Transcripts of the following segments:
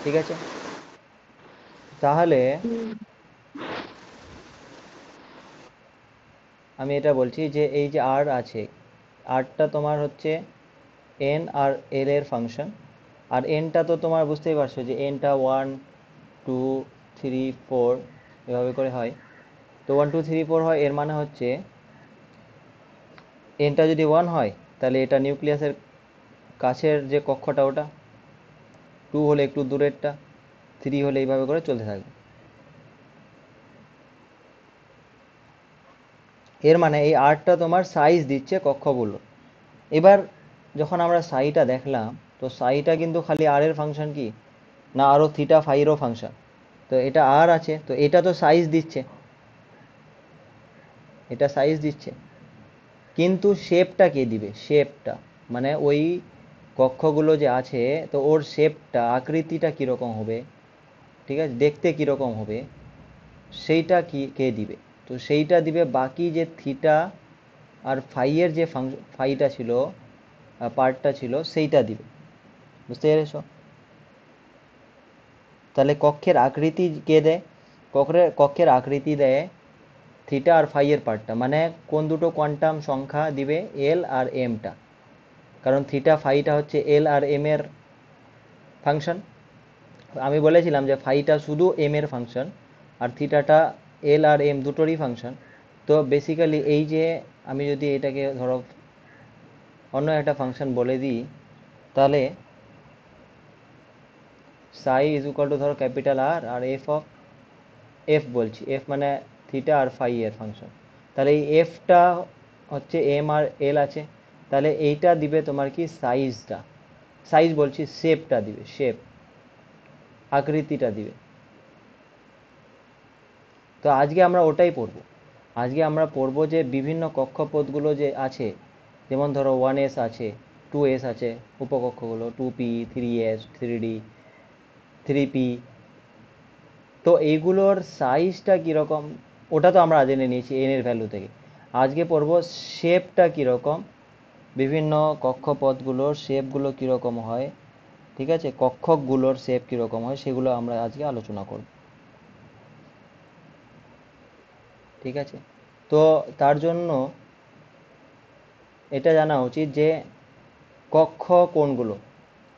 ঠিক আছে? তাহলে আমি এটা বলছি যে এই যে আর আছে, আরটা তোমার হচ্ছে এন আর এল এর ফাংশন। আর এনটা তো তোমার বুঝতেই পারছো যে এনটা 1 2 3 4 এভাবে করে হয়। তো 1 2 3 4 হয়, এর মানে হচ্ছে এনটা যদি 1 হয় তাহলে এটা নিউক্লিয়াসের কাছের যে কক্ষটা ওটা, 2 হলে একটু দূরেরটা, 3 হলে এইভাবে করে চলতে থাকবে। এর মানে এই আরটা তোমার সাইজ দিচ্ছে কক্ষগুলো। এবার যখন আমরা সাইটা দেখলাম, তো সাইটা কিন্তু খালি আর এর ফাংশন কি না, আরও থিটা ফাইরও ফাংশন। তো এটা আর আছে, তো এটা তো সাইজ দিচ্ছে, এটা সাইজ দিচ্ছে, কিন্তু শেপটা কে দিবে? শেপটা মানে ওই কক্ষগুলো যে আছে, তো ওর শেপটা আকৃতিটা কীরকম হবে, ঠিক আছে, দেখতে কীরকম হবে, সেইটা কি কে দিবে? তো সেইটা দিবে বাকি যে থিটা আর ফাইয়ের যে ফাইটা ছিল, পার্টটা ছিল, সেইটা দিবে। বুঝতে পেরেছ? তাহলে কক্ষের আকৃতি কে দেয়? কক্ষের আকৃতি দেয় থিটা আর ফাইয়ের পার্টটা, মানে কোন দুটো কোয়ান্টাম সংখ্যা দিবে? এল আর এমটা। কারণ থিটা ফাইটা হচ্ছে এল আর এম এর ফাংশন। আমি বলেছিলাম যে ফাইটা শুধু এম এর ফাংশন, আর থিটাটা এল আর এম দুটোরই ফাংশন। তো বেসিক্যালি এই যে আমি যদি এটাকে ধরো অন্য একটা ফাংশন বলে দিই, তাহলে সাই ইজ ইকুয়াল টু ধরো ক্যাপিটাল আর, আর এফ অফ এফ বলছি, এফ মানে থিটা আর ফাই এর ফাংশন। তাহলে এই এফটা হচ্ছে এম আর এল আছে, তাহলে এইটা দিবে তোমার কি সাইজটা, সাইজ বলছি শেপটা দিবে, শেপ আকৃতিটা দিবে। তো আজকে আমরা ওটাই পড়ব। আজকে আমরা পড়ব যে বিভিন্ন কক্ষপথগুলো যে আছে, যেমন ধরো 1s আছে, 2s আছে, উপকক্ষগুলো 2p 3s 3d 3p। তো এইগুলোর সাইজটা কীরকম, ওটা তো আমরা জেনে নিয়েছি এন এর ভ্যালু থেকে। আজকে পড়ব শেপটা কীরকম, বিভিন্ন কক্ষপথগুলোর শেপগুলো কীরকম হয়, ঠিক আছে, কক্ষকগুলোর শেপ কীরকম হয়, সেগুলো আমরা আজকে আলোচনা করব। ঠিক আছে? তো তার জন্য এটা জানা উচিত যে কক্ষ কোনগুলো।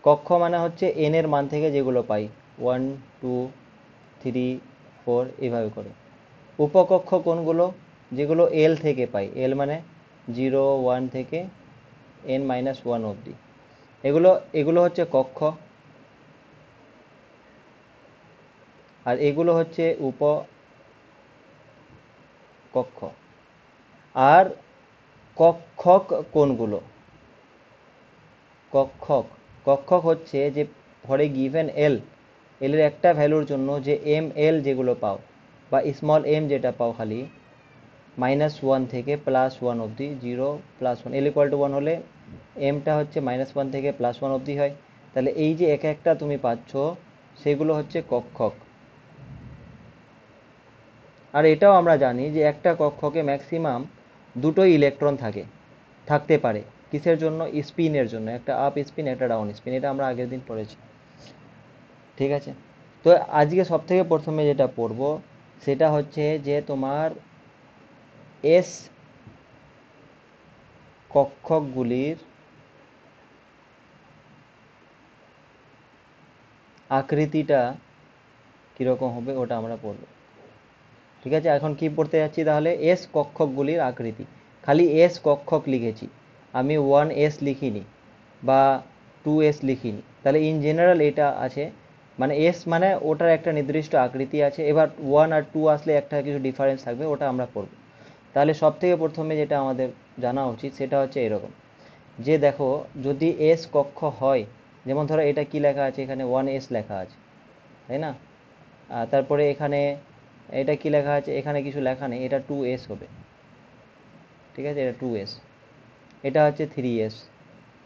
কক্ষ মানে হচ্ছে এন এর মান থেকে যেগুলো পাই, 1 2 3 4 এইভাবে করে। উপকক্ষ কোনগুলো? যেগুলো এল থেকে পাই, এল মানে 0 1 থেকে n-1 অবধি, এগুলো এগুলো হচ্ছে কক্ষ। আর এগুলো হচ্ছে উপকক্ষ। আর কক্ষক কোনগুলো? কক্ষক, কক্ষক হচ্ছে যে ফর এ গিভেন এল, এল এর একটা ভ্যালুর জন্য যে এম এল যেগুলো পাও, বা স্মল এম যেটা পাও খালি, -1 থেকে +1 অবধি, 0 +1, এল ইকুয়াল টু 1 হলে এমটা হচ্ছে -1 থেকে +1 অবধি হয়। তাহলে এই যে এক একটা তুমি পাচ্ছ, সেগুলো হচ্ছে কক্ষক। আর এটাও আমরা জানি যে একটা কক্ষকে ম্যাক্সিমাম দুটোই ইলেকট্রন থাকতে পারে। কিসের জন্য? স্পিনের জন্য, একটা আপ স্পিন একটা ডাউন স্পিন, এটা আমরা আগের দিন পড়েছি। ঠিক আছে? তো আজকে সব থেকে প্রথমে যেটা পড়ব সেটা হচ্ছে যে তোমার এস কক্ষকগুলির আকৃতিটা কীরকম হবে ওটা আমরা পড়ব। ঠিক আছে? এখন কি পড়তে যাচ্ছি তাহলে? এস কক্ষকগুলির আকৃতি। খালি এস কক্ষক লিখেছি, আমি 1s লিখিনি বা 2s লিখিনি। তাহলে ইন জেনারেল এটা আছে, মানে এস মানে ওটার একটা নির্দিষ্ট আকৃতি আছে। এবার 1 আর 2 আসলে একটা কিছু ডিফারেন্স থাকবে, ওটা আমরা পড়ব। তাহলে সব থেকে প্রথমে যেটা আমাদের জানা উচিত সেটা হচ্ছে এরকম, যে দেখো যদি এস কক্ষ হয়, যেমন ধরো এটা কি লেখা আছে, এখানে 1s লেখা আছে, তাই না? তারপরে এখানে এটা কি লেখা আছে, এখানে কিছু লেখা নেই, এটা 2s হবে। ঠিক আছে, এটা 2s, এটা হচ্ছে 3s।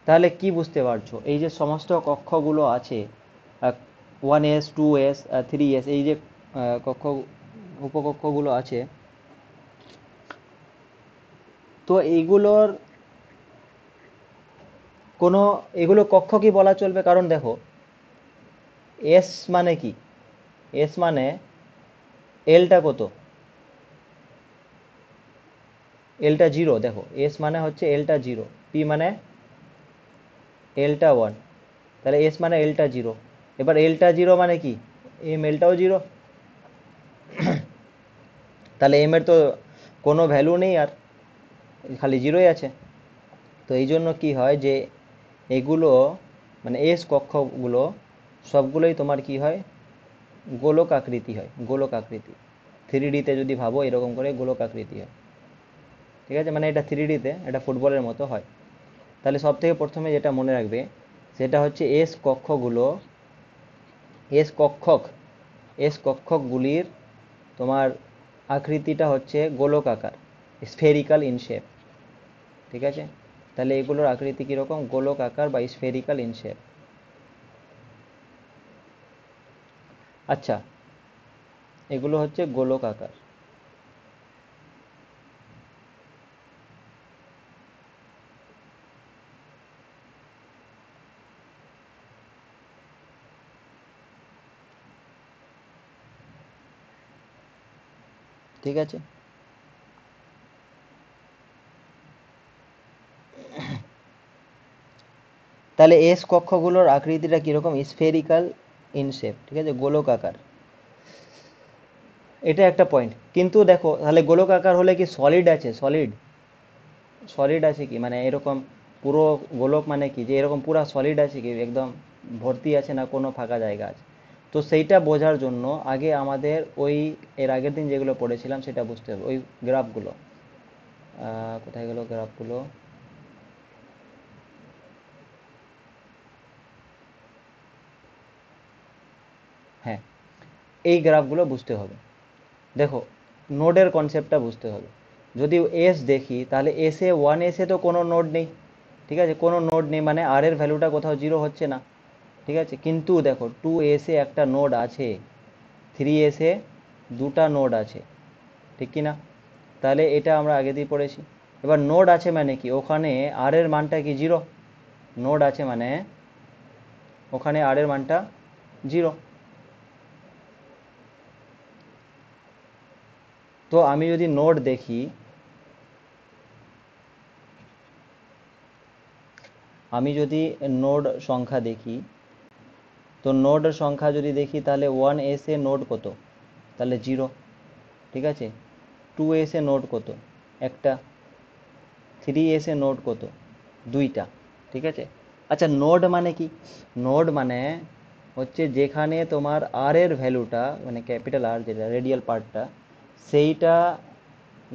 তাহলে কি বুঝতে পারছো, এই যে সমস্ত কক্ষগুলো আছে, 1s 2s 3s, এই যে কক্ষ উপকক্ষগুলো আছে, তো এইগুলোর কোনো, এগুলো কক্ষ কি বলা চলবে? কারণ দেখো এস মানে কি? এস মানে এলটা কত? এলটা জিরো। দেখো এস মানে হচ্ছে এলটা জিরো, পি মানে এলটা ওয়ান, তাহলে এস মানে এলটা জিরো। এবার এলটা জিরো মানে কি? এম এলটাও জিরো, তাহলে এম এর তো কোনো ভ্যালু নেই আর, খালি জিরোই আছে। তো এই জন্য কি হয় যে এগুলো মানে এস কক্ষগুলো সবগুলোই তোমার কি হয়, গোলক আকৃতি হয়, গোলক আকৃতি। 3D-তে যদি ভাবো এরকম করে গোলক আকৃতি হয়, ঠিক আছে? মানে এটা 3D-তে এটা ফুটবলের মতো হয়। তাহলে সব থেকে প্রথমে যেটা মনে রাখবে সেটা হচ্ছে এস কক্ষগুলো, এস কক্ষক, এস কক্ষকগুলির তোমার আকৃতিটা হচ্ছে গোলক আকার, স্ফেরিক্যাল ইন শেপ, ঠিক আছে? তাহলে এগুলোর আকৃতি কীরকম? গোলক আকার বা স্ফেরিক্যাল ইন শেপ। আচ্ছা, এগুলো হচ্ছে গোলক আকার। ঠিক আছে, তাহলে এস কক্ষগুলোর আকৃতিটা কীরকম? স্ফেরিক্যাল ইন শেপ, ঠিক আছে, গোলক আকার। এটা একটা পয়েন্ট। কিন্তু দেখো তাহলে গোলক আকার হলে কি সলিড আছে? সলিড, সলিড আছে কি? মানে এরকম পুরো গোলক মানে কি যে এরকম পুরো সলিড আছে কি, একদম ভর্তি আছে না কোনো ফাঁকা জায়গা আছে? তো সেইটা বোঝার জন্য আগে আমাদের ওই এর আগের দিন যেগুলো পড়েছিলাম সেটা বুঝতে হবে। ওই গ্রাফগুলো কোথায় গেল গ্রাফগুলো? হ্যাঁ, এই গ্রাফগুলো বুঝতে হবে। দেখো নোডের কনসেপ্টটা বুঝতে হবে। যদি এস দেখি তাহলে এসে ওয়ান এসে তো কোনো নোড নেই, ঠিক আছে? কোনো নোড নেই মানে আর এর ভ্যালুটা কোথাও জিরো হচ্ছে না, ঠিক আছে? কিন্তু দেখো টু এসে একটা নোড আছে, থ্রি এসে দুটা নোড আছে, ঠিক কি না? তাহলে এটা আমরা আগে দিয়ে পড়েছি। এবার নোড আছে মানে কি? ওখানে আর এর মানটা কি জিরো? নোড আছে মানে ওখানে আর এর মানটা জিরো। তো আমি যদি নোড দেখি, আমি যদি নোড সংখ্যা দেখি, তো নোড সংখ্যা যদি দেখি তাহলে ওয়ান এসে নোড কত? তাহলে জিরো, ঠিক আছে? টু এসে নোড কত? একটা। থ্রি এসে নোড কত? দুইটা, ঠিক আছে? আচ্ছা, নোড মানে কি? নোড মানে হচ্ছে যেখানে তোমার আর এর ভ্যালুটা মানে ক্যাপিটাল আর যেটা রেডিয়াল পার্টটা, সেইটা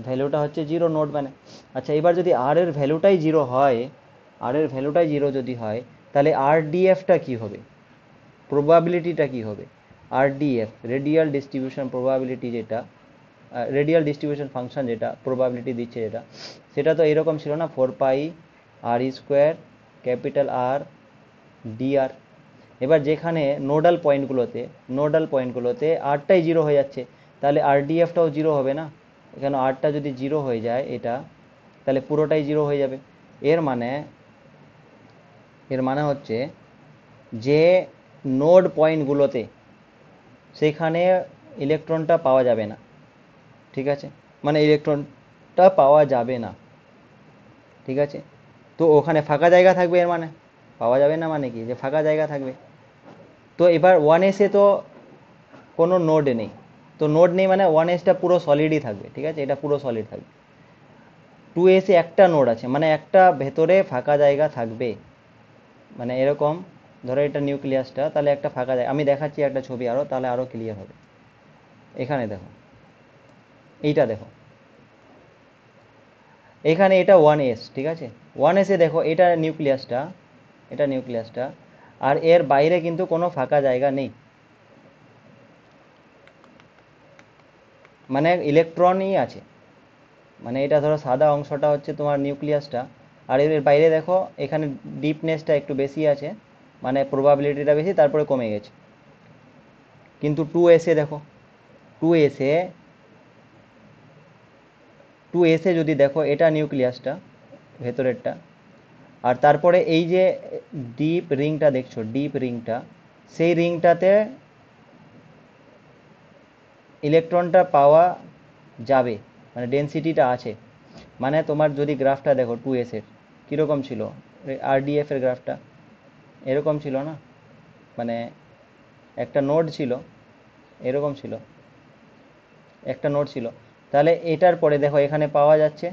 ভ্যালুটা হচ্ছে জিরো, নোড মানে। আচ্ছা, এবার যদি আর এর ভ্যালুটাই জিরো হয়, আর এর ভ্যালুটাই জিরো যদি হয়, তাহলে আর ডিএফটা কি হবে? প্রবাবিলিটিটা কি হবে? আরডিএফ, রেডিয়াল ডিস্ট্রিবিউশন প্রবাবিলিটি, যেটা রেডিয়াল ডিস্ট্রিবিউশন ফাংশন যেটা প্রবাবিলিটি দিচ্ছে যেটা, সেটা তো এরকম ছিল না, 4 পাই আর স্কোয়ার ক্যাপিটাল আর ডিআর। এবার যেখানে নোডাল পয়েন্টগুলোতে আরটাই জিরো হয়ে যাচ্ছে, তাহলে আরডিএফটাও জিরো হবে না? এখানে আরটা যদি জিরো হয়ে যায় এটা, তাহলে পুরোটাই জিরো হয়ে যাবে। এর মানে এর মানে হচ্ছে যে নোড পয়েন্টগুলোতে সেখানে ইলেকট্রনটা পাওয়া যাবে না, ঠিক আছে? মানে ইলেকট্রনটা পাওয়া যাবে না, ঠিক আছে? তো ওখানে ফাঁকা জায়গা থাকবে, এর মানে পাওয়া যাবে না মানে কি, যে ফাঁকা জায়গা থাকবে। তো এবার ওয়ান এসে তো কোনো নোড নেই, তো নোড নেই মানে ওয়ান এসটা পুরো সলিডই থাকবে, ঠিক আছে? এটা পুরো সলিড থাকবে। টু এসে একটা নোড আছে মানে একটা ভেতরে ফাঁকা জায়গা থাকবে। মানে এরকম ধরো এটা নিউক্লিয়াসটা, তাহলে একটা ফাঁকা জায়গা, আমি দেখাচ্ছি একটা ছবি আরও, তাহলে আরও ক্লিয়ার হবে। এখানে দেখো, এইটা দেখো, এখানে এটা ওয়ান এস, ঠিক আছে? ওয়ান এসে দেখো এটা নিউক্লিয়াসটা, এটা নিউক্লিয়াসটা, আর এর বাইরে কিন্তু কোনো ফাঁকা জায়গা নেই, মানে ইলেকট্রনই আছে। মানে এটা ধরো সাদা অংশটা হচ্ছে তোমার নিউক্লিয়াসটা, আর এর বাইরে দেখো এখানে ডিপনেসটা একটু বেশি আছে, মানে প্রবাবিলিটিটা বেশি, তারপরে কমে গেছে। কিন্তু টু এসে দেখো, টু এসে টু এসে যদি দেখো এটা নিউক্লিয়াসটা ভেতরেরটা, আর তারপরে এই যে ডিপ রিংটা দেখছো, ডিপ রিংটা, সেই রিংটাতে ইলেকট্রনটা পাওয়া যাবে, মানে ডেনসিটিটা আছে। মানে তোমার যদি গ্রাফটা দেখো 2s এর কীরকম ছিল, আরডিএফ এর গ্রাফটা এরকম ছিল না, মানে একটা নোড ছিল, এরকম ছিল, একটা নোড ছিল। তাহলে এটার পরে দেখো এখানে পাওয়া যাচ্ছে,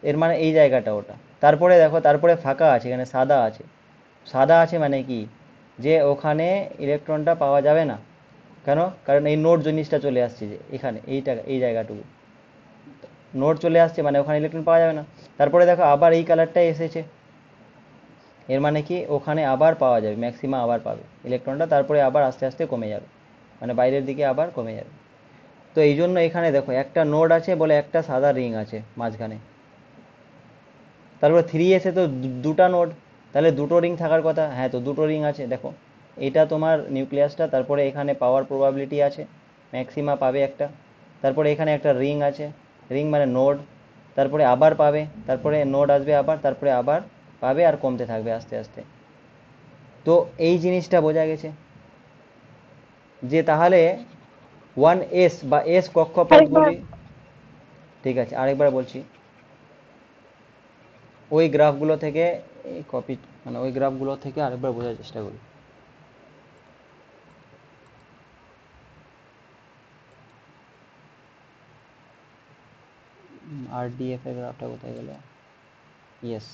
এর মানে এই জায়গাটা ওটা। তারপরে দেখো তারপরে ফাঁকা আছে, এখানে সাদা আছে। সাদা আছে মানে কি, যে ওখানে ইলেকট্রনটা পাওয়া যাবে না। কেন? কারণ এই নোড জিনিসটা চলে আসছে, যে এখানে এইটা এই জায়গাটুকু নোড চলে আসছে, মানে ওখানে ইলেকট্রন পাওয়া যাবে না। তারপরে দেখো আবার এই কালারটাই এসেছে, এর মানে কি ওখানে আবার পাওয়া যাবে, ম্যাক্সিমাম আবার পাবে ইলেকট্রনটা, তারপরে আবার আস্তে আস্তে কমে যাবে, মানে বাইরের দিকে আবার কমে যাবে। তো এই জন্য এখানে দেখো একটা নোড আছে বলে একটা সাদা রিং আছে মাঝখানে। তারপর 3s এ তো দুটা নোড, তাহলে দুটো রিং থাকার কথা। হ্যাঁ, তো দুটো রিং আছে দেখো, এটা তোমার নিউক্লিয়াসটা, তারপরে এখানে পাওয়ার প্রবাবিলিটি আছে, ম্যাক্সিমা পাবে একটা। তারপরে এখানে একটা রিং আছে, রিং মানে নোড, তারপরে আবার পাবে, তারপরে নোড আসবে আবার, তারপরে আবার পাবে, আর কমতে থাকবে আস্তে আস্তে। তো এই জিনিসটা বোঝা গেছে যে তাহলে 1s বা এস আরেকবার। কক্ষপথগুলি, ঠিক আছে আরেকবার বলছি, ওই গ্রাফগুলো থেকে এই কপি, মানে ওই গ্রাফগুলো থেকে আরেকবার বোঝার চেষ্টা করি। আরডিএফ এর গ্রাফটা কোথায় গেল? ইয়েস,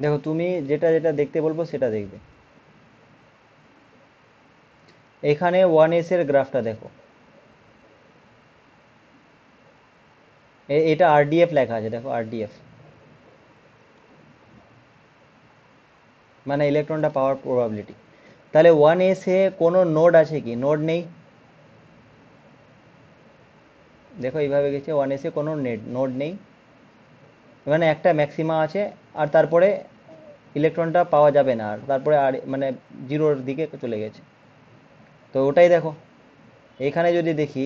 দেখো তুমি যেটা যেটা দেখতে বলবো সেটা দেখবে। এখানে 1s এর গ্রাফটা দেখো, এটা আরডিএফ লেখা আছে, দেখো আরডিএফ মানে ইলেকট্রনটা পাওয়ার প্রবাবিলিটি। তাহলে 1s এ কোনো নোড আছে কি? নোড নেই। দেখো এইভাবে গেছে, 1s এ কোনো নোড নেই, মানে একটা ম্যাক্সিমা আছে, আর তারপরে ইলেকট্রনটা পাওয়া যাবে না, আর তারপরে আর মানে জিরোর দিকে চলে গেছে। তো ওটাই দেখো, এখানে যদি দেখি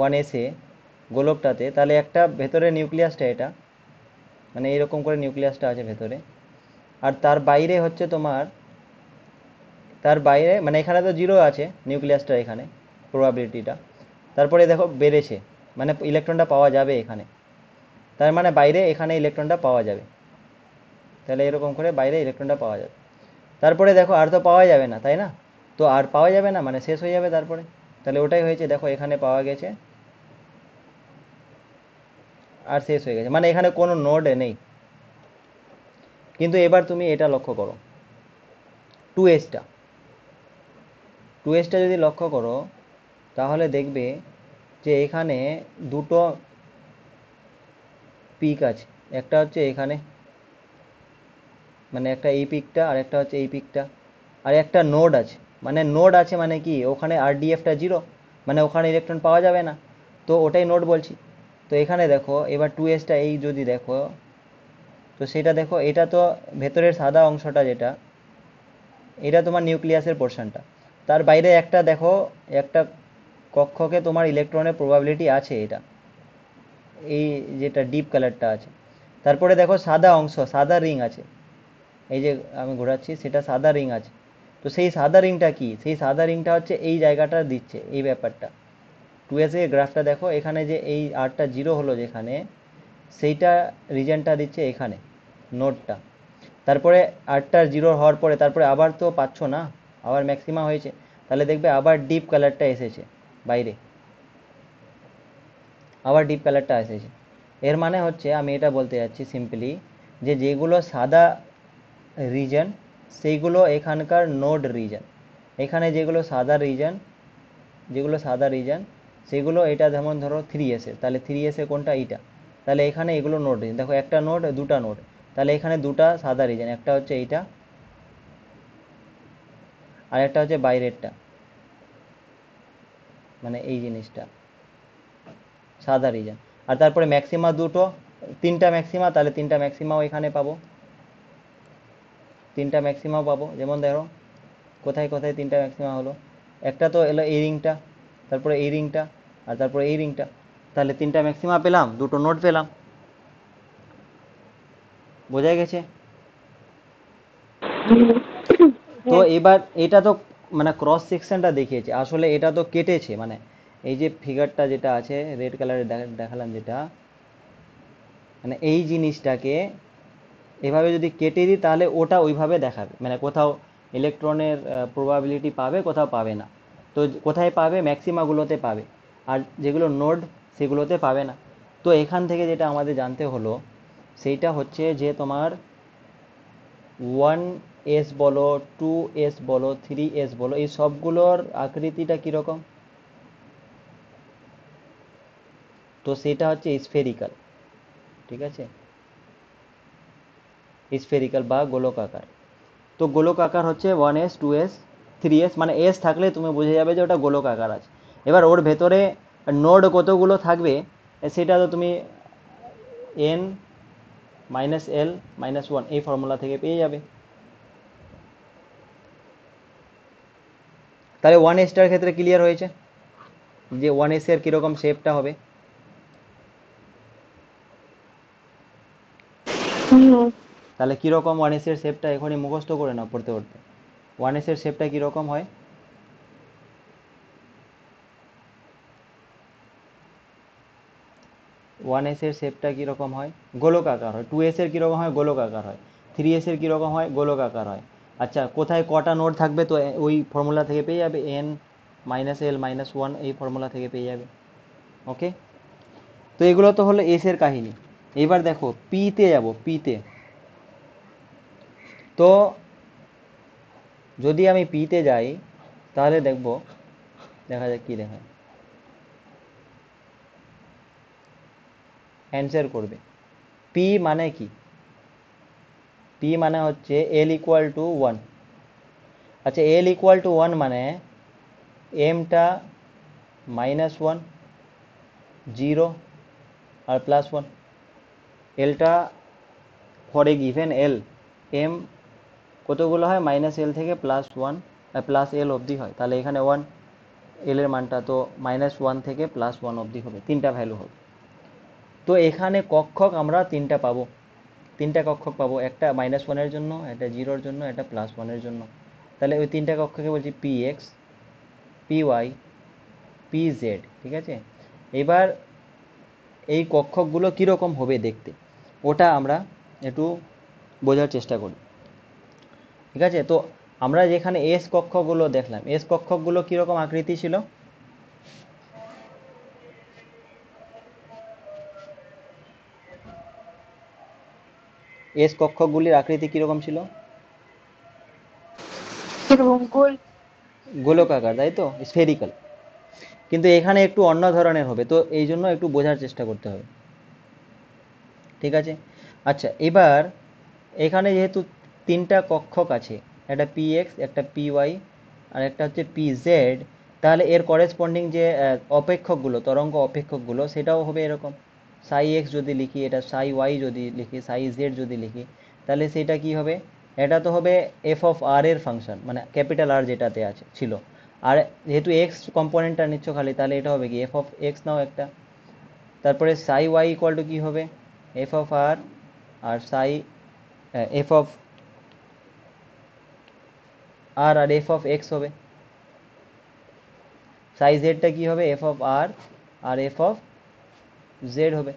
1s এ গোলকটাতে, তাহলে একটা ভেতরে নিউক্লিয়াসটা এটা, মানে এইরকম করে নিউক্লিয়াসটা আছে ভেতরে, আর তার বাইরে হচ্ছে তোমার, তার বাইরে মানে এখানে তো জিরো আছে নিউক্লিয়াসটা, এখানে প্রবাবিলিটিটা, তারপরে দেখো বেড়েছে, মানে ইলেকট্রনটা পাওয়া যাবে এখানে, তার মানে বাইরে এখানে ইলেকট্রনটা পাওয়া যাবে। তাহলে এরকম করে বাইরে ইলেকট্রনটা পাওয়া যাবে। তারপরে দেখো আর তো পাওয়া যাবে না, তাই না? তো আর পাওয়া যাবে না মানে শেষ হয়ে যাবে তারপরে। তাহলে ওটাই হয়েছে, দেখো এখানে পাওয়া গেছে আর শেষ হয়ে গেছে, মানে এখানে কোনো নোড নেই। কিন্তু এবার তুমি এটা লক্ষ্য করো, টু এসটা, টু এসটা যদি লক্ষ্য করো, তাহলে দেখবে যে এখানে দুটো পিক আছে, একটা হচ্ছে এখানে, মানে একটা এই পিকটা আর একটা হচ্ছে এই পিকটা, আর একটা নোড আছে। মানে নোড আছে মানে কি, ওখানে আরডিএফটা জিরো, মানে ওখানে ইলেকট্রন পাওয়া যাবে না, তো ওটাই নোড বলছি। তো এখানে দেখো এবার টু এসটা এই যদি দেখো, তো সেটা দেখো, এটা তো ভেতরের সাদা অংশটা যেটা, এটা তোমার নিউক্লিয়াসের পোর্শনটা, তার বাইরে একটা দেখো, একটা কক্ষকে তোমার ইলেকট্রনের প্রবাবিলিটি আছে এটা, এই যেটা ডিপ কালারটা আছে। তারপরে দেখো সাদা অংশ, সাদা রিং আছে, এই যে আমি ঘোরাচ্ছি সেটা সাদা রিং আছে। তো সেই সাদা রিংটা কি, সেই সাদা রিংটা হচ্ছে এই জায়গাটা দিচ্ছে, এই ব্যাপারটা। টু এস এর গ্রাফটা দেখো, এখানে যে এই আরটা জিরো হলো যেখানে, সেইটা রিজনটা দিচ্ছে এখানে নোডটা। তারপরে 8টার 0 হওয়ার পরে তারপরে আবার তো পাচ্ছ না, আবার ম্যাক্সিমা হয়েছে, তাহলে দেখবে আবার ডিপ কালারটা এসেছে বাইরে, আবার ডিপ কালারটা এসেছে। এর মানে হচ্ছে আমি এটা বলতে যাচ্ছি সিম্পলি যে যেগুলো সাদা রিজন সেইগুলো এখানকার নোড রিজন। এখানে যেগুলো সাদা রিজন সেগুলো এটা যেমন ধরো 3s তাহলে 3s কোনটা এইটা, তাহলে এখানে এগুলো নোড রিজন। দেখো একটা নোড দুটা নোড, তাহলে এখানে দুটা সাদা রিজন, একটা হচ্ছে এইটা আর একটা হচ্ছে বাইরেরটা, মানে এই জিনিসটা সাদা রিজন। আর তারপরে ম্যাক্সিমা দুটো, তিনটা ম্যাক্সিমা, তাহলে তিনটা ম্যাক্সিমাও এখানে পাবো, তিনটা ম্যাক্সিমাও পাবো। যেমন দেখো কোথায় কোথায় তিনটা ম্যাক্সিমা হলো, একটা তো এলো এই রিংটা, তারপরে এই রিংটা আর তারপরে এই রিংটা, তাহলে তিনটা ম্যাক্সিমা পেলাম, দুটো নোড পেলাম। বোঝা গেছে? তো হ্যাঁ। এবার এটা তো মানে ক্রস সেকশনটা দেখিয়েছে, আসলে এটা তো কেটেছে, মানে এই যে ফিগারটা যেটা আছে রেড কালারে দেখালাম যেটা, মানে এই জিনিসটাকে এভাবে যদি কেটে দিই তাহলে ওটা ওইভাবে দেখাবে, মানে কোথাও ইলেকট্রনের প্রবাবিলিটি পাবে, কোথাও পাবে না। তো কোথায় পাবে, ম্যাক্সিমাগুলোতে পাবে, আর যেগুলো নোড সেগুলোতে পাবে না। তো এখান থেকে যেটা আমাদের জানতে হলো সেইটা হচ্ছে যে তোমার 1s বলো, 2s বলো, 3s বলো, এই সবগুলোর আকৃতিটা কীরকম। তো সেটা হচ্ছে স্ফেরিক্যাল, ঠিক আছে, স্ফেরিক্যাল বা গোলকাকার। তো গোলক আকার হচ্ছে 1s 2s 3s, মানে এস থাকলে তুমি বুঝে যাবে যে ওটা গোলক আকার আছে। এবার ওর ভেতরে নোড কতগুলো থাকবে সেটা তো তুমি n minus L minus one এই ফর্মুলা থেকে পেয়ে যাবে। তাহলে 1sটার ক্ষেত্রে ক্লিয়ার হয়েছে যে 1s এর কীরকম শেপটা হবে। হুম। তাহলে কীরকম 1s এর শেপটা এখনই মুখস্থ করে নাও পড়তে পড়তে। 1s এর শেপটা কীরকম হয়, 1s এর শেপটা কীরকম হয়, গোলক আকার হয়। 2s এর কীরকম হয়, গোলক আকার হয়। 3s এর কীরকম হয়, গোলক আকার হয়। আচ্ছা কোথায় কটা নোড থাকবে, তো ওই ফর্মুলা থেকে পেয়ে যাবে, n minus L minus one এই ফর্মুলা থেকে পেয়ে যাবে। ওকে, তো এগুলো তো হলো এস এর কাহিনী। এবার দেখো পিতে যাব, পিতে। তো যদি আমি পিতে যাই তাহলে দেখবো, দেখা যাক কি দেখায়, অ্যান্সার করবে। পি মানে কি, পি মানে হচ্ছে এল ইকুয়াল টু ওয়ান। আচ্ছা এল ইকুয়াল টু ওয়ান মানে এমটা মাইনাস ওয়ান, জিরো আর প্লাস ওয়ান। এলটা for a given L, M কতগুলো হয়, মাইনাস এল থেকে প্লাস ওয়ান প্লাস এল অবধি হয়, তাহলে এখানে ওয়ান, এল এর মানটা তো মাইনাস ওয়ান থেকে প্লাস ওয়ান অবধি হবে, তিনটা ভ্যালু হবে। তো এখানে কক্ষক আমরা তিনটা পাবো, তিনটা কক্ষক পাবো, একটা মাইনাস ওয়ানের জন্য, একটা জিরোর জন্য, একটা প্লাস ওয়ানের জন্য। তাহলে ওই তিনটা কক্ষকে বলছি P X, P Y, P Z, ঠিক আছে। এবার এই কক্ষকগুলো কীরকম হবে দেখতে, ওটা আমরা একটু বোঝার চেষ্টা করি, ঠিক আছে। তো আমরা যেখানে এস কক্ষগুলো দেখলাম, এস কক্ষকগুলো কীরকম আকৃতি ছিল, এস কক্ষকগুলির আকৃতি কীরকম ছিল, এরকম গোল। গোলকাকার, তাই তো, স্ফেরিক্যাল। কিন্তু এখানে একটু অন্য ধরনের হবে, তো এই জন্য একটু বোঝার চেষ্টা করতে হবে, ঠিক আছে। আচ্ছা এবার এখানে যেহেতু তিনটা কক্ষক আছে, একটা পি এক্স, একটা পি ওয়াই আর একটা হচ্ছে পি জেড, তাহলে এর করেসপন্ডিং যে অপেক্ষকগুলো, তরঙ্গ অপেক্ষকগুলো সেটাও হবে এরকম। সাই এক্স যদি লিখি, এটা সাই ওয়াই যদি লিখি, সাই জেড যদি লিখি, তাহলে সেটা কি হবে, এটা তো হবে এফ অফ আর এর ফাংশন, মানে ক্যাপিটাল আর যেটাতে আছে ছিল। আর যেহেতু এক্স কম্পোনেন্টটা নিচ্ছ খালি, তাহলে এটা হবে কি এফ অফ এক্স নাও একটা। তারপরে সাই ওয়াই ইকুয়াল টু কী হবে, এফ অফ আর, আর সাই এফ অফ আর আর এফ অফ এক্স হবে। সাই জেডটা কী হবে, এফ অফ আর আর এফ অফ জেড হবে,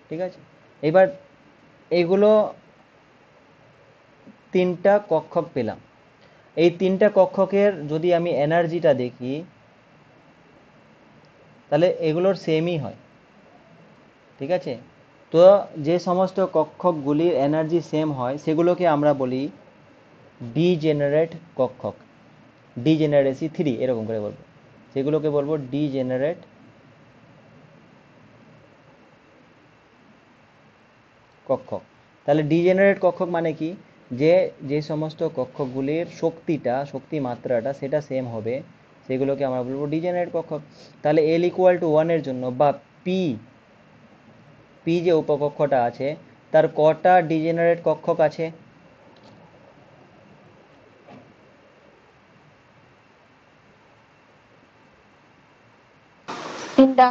ঠিক আছে। এবার এগুলো তিনটা কক্ষক পেলাম। এই তিনটা কক্ষকের যদি আমি এনার্জিটা দেখি তাহলে এগুলোর সেমই হয়, ঠিক আছে। তো যে সমস্ত কক্ষকগুলির এনার্জি সেম হয় সেগুলোকে আমরা বলি ডিজেনারেট কক্ষক, ডিজেনারেসি 3 এরকম করে বলবো, সেগুলোকে বলবো ডিজেনারেট কক্ষক। তাহলে ডিজেনারেট কক্ষক মানে কি, যে যে সমস্ত কক্ষকগুলির শক্তি মাত্রাটা সেটা সেম হবে সেগুলোকে আমরা বলবো ডিজেনারেট কক্ষক। তাহলে এল ইকুয়াল টু 1 এর জন্য বা পি পি যে উপকক্ষটা আছে তার কটা ডিজেনারেট কক্ষক আছে? তিনটা।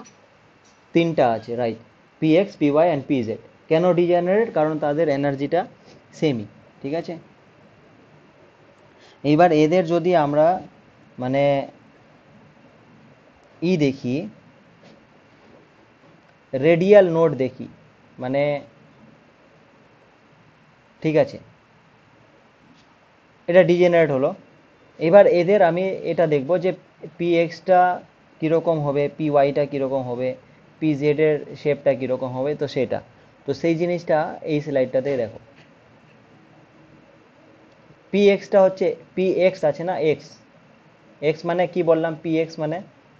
তিনটা আছে, right. P X, P Y and P Z. কেন ডিজেনারেট? কারণ তাদের এনার্জিটা সেমই, ঠিক আছে। এইবার এদের যদি আমরা মানে দেখি, রেডিয়াল নোড দেখি, মানে ঠিক আছে, এটা ডিজেনারেট হলো। এবার এদের আমি এটা দেখব যে পি এক্সটা কীরকম হবে, পি ওয়াইটা কীরকম হবে, পি জেডের শেপটা কীরকম হবে, তো সেটা, তো সেই জিনিসটা এই স্লাইডটাতে দেখো। পি এক্সটা হচ্ছে, পি এক্স আছে না, এক্স, এক্স মানে কি বললাম, পি এক্স মানে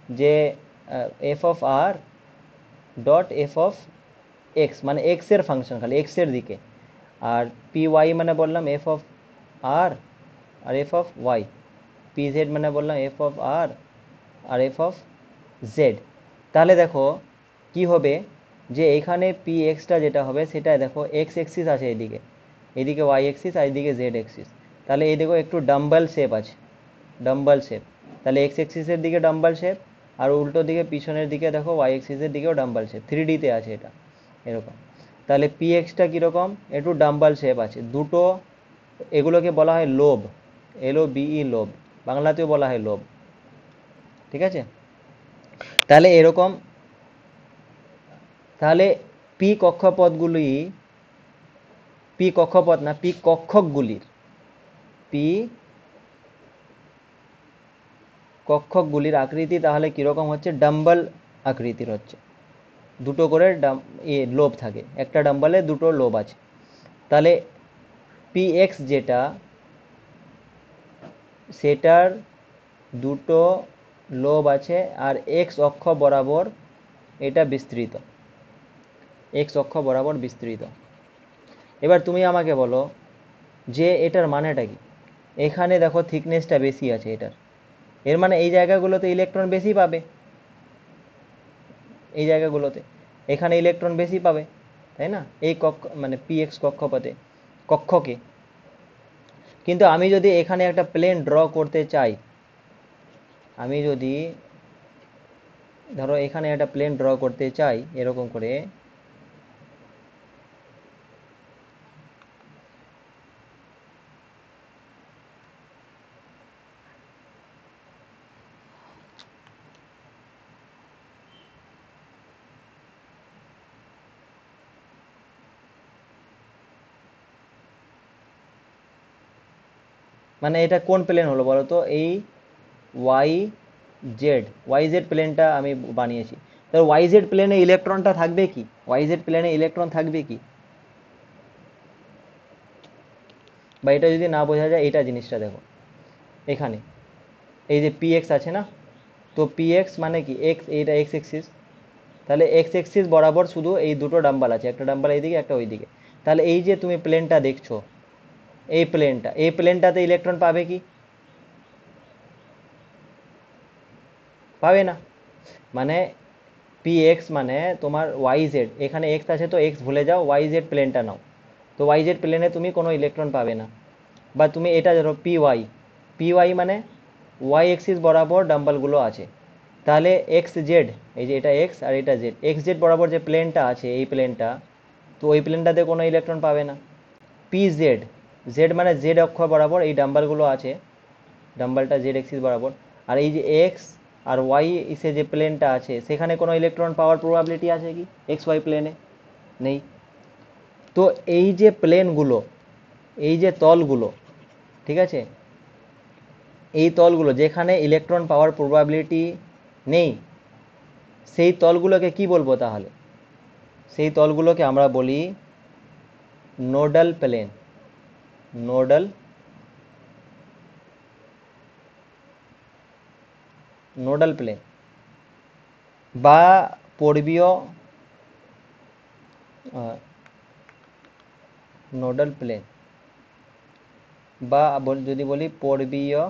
যে F of R dot F of X, মানে এক্স এর ফাংশন, খালি এক্স এর দিকে। আর পি ওয়াই মানে বললাম এফ অফ আর আর F of Y. P Z মানে বললাম এফ অফ আর আর এফ অফ জেড। তাহলে দেখো কি হবে, যে এখানে পি এক্সটা যেটা হবে সেটা দেখো এক্স এক্সিস আছে এদিকে, এদিকে ওয়াই এক্সিস আর এদিকে জেড এক্সিস। তাহলে এই দেখো একটু ডাম্বল শেপ আছে, ডাম্বল শেপ। তাহলে এক্স এক্সিসের দিকে ডাম্বল শেপ, আর উল্টো দিকে পিছনের দিকে দেখো ওয়াই এক্সিসের দিকেও ডাম্বল শেপ, 3D-তে আছে এটা এরকম। তাহলে পি এক্সটা কীরকম, একটু ডাম্বল শেপ আছে দুটো, এগুলোকে বলা হয় লোব, LOBE লোব, বাংলাতেও বলা হয় লোব, ঠিক আছে। তাহলে এরকম, তাহলে পি কক্ষপথগুলি, পি কক্ষপথ না, পি কক্ষকগুলির, পি কক্ষকগুলির আকৃতি তাহলে কীরকম হচ্ছে, ডাম্বল আকৃতির হচ্ছে, দুটো করে লোব থাকে, একটা ডাম্বলে দুটো লোব আছে। তাহলে পি এক্স যেটা, সেটার দুটো লোব আছে আর এক্স অক্ষ বরাবর এটা বিস্তৃত, এক্স অক্ষ বরাবর বিস্তৃত। এবার তুমি আমাকে বলো যে এটার মানেটা কি। এখানে দেখো থিকনেসটা বেশি আছে এটার, এর মানে এই জায়গাগুলোতে ইলেকট্রন বেশি পাবে, এই জায়গাগুলোতে এখানে ইলেকট্রন বেশি পাবে, তাই না, এই কক্ষ মানে পি এক্স কক্ষপথে, কক্ষকে। কিন্তু আমি যদি এখানে একটা প্লেন ড্র করতে চাই, আমি যদি ধরো এখানে একটা প্লেন ড্র করতে চাই এরকম করে, মানে এটা কোন প্লেন হলো বলো তো, এই ওয়াই জেড, ওয়াই জেড প্লেনটা আমি বানিয়েছি। তো ওয়াই জেড প্লেনে ইলেকট্রনটা থাকবে কি, ওয়াই জেড প্লেনে ইলেকট্রন থাকবে কি, বা এটা যদি না বোঝা যায় এটা জিনিসটা দেখো, এখানে এই যে পি এক্স আছে না, তো পি এক্স মানে কি, এক্স, এইটা এক্স এক্সিস, তাহলে এক্স এক্সিস বরাবর শুধু এই দুটো ডাম্বাল আছে, একটা ডাম্বাল এইদিকে একটা ওইদিকে। তাহলে এই যে তুমি প্লেনটা দেখছো, এই প্লেনটা, এই প্লেনটাতে ইলেকট্রন পাবে কি, পাবে না। মানে পি এক্স মানে তোমার ওয়াই জেড, এখানে এক্স আছে তো এক্স ভুলে যাও, ওয়াই জেড প্লেনটা নাও, তো ওয়াই জেড প্লেনে তুমি কোনো ইলেকট্রন পাবে না। বা তুমি এটা ধরো পি ওয়াই, পি ওয়াই মানে ওয়াই এক্সিস বরাবর ডাম্বলগুলো আছে, তাহলে এক্স জেড, এই যে এটা এক্স আর এটা জেড, এক্স জেড বরাবর যে প্লেনটা আছে এই প্লেনটা, তো ওই প্লেনটাতে কোনো ইলেকট্রন পাবে না। পি জেড, জেড মানে জেড অক্ষ বরাবর এই ডাম্বলগুলো আছে, ডাম্বলটা জেড এক্সিস বরাবর, আর এই যে এক্স আর ওয়াই ইসে যে প্লেনটা আছে সেখানে কোনো ইলেকট্রন পাওয়ার প্রবাবিলিটি আছে কি এক্স ওয়াই প্লেনে, নেই। তো এই যে প্লেনগুলো, এই যে তলগুলো, ঠিক আছে, এই তলগুলো যেখানে ইলেকট্রন পাওয়ার প্রবাবিলিটি নেই, সেই তলগুলোকে কি বলবো তাহলে? সেই তলগুলোকে আমরা বলি nodal plane. Nodal nodal plane বা পূর্বীয় নোডাল প্লেন, বা যদি বলি পূর্বীয়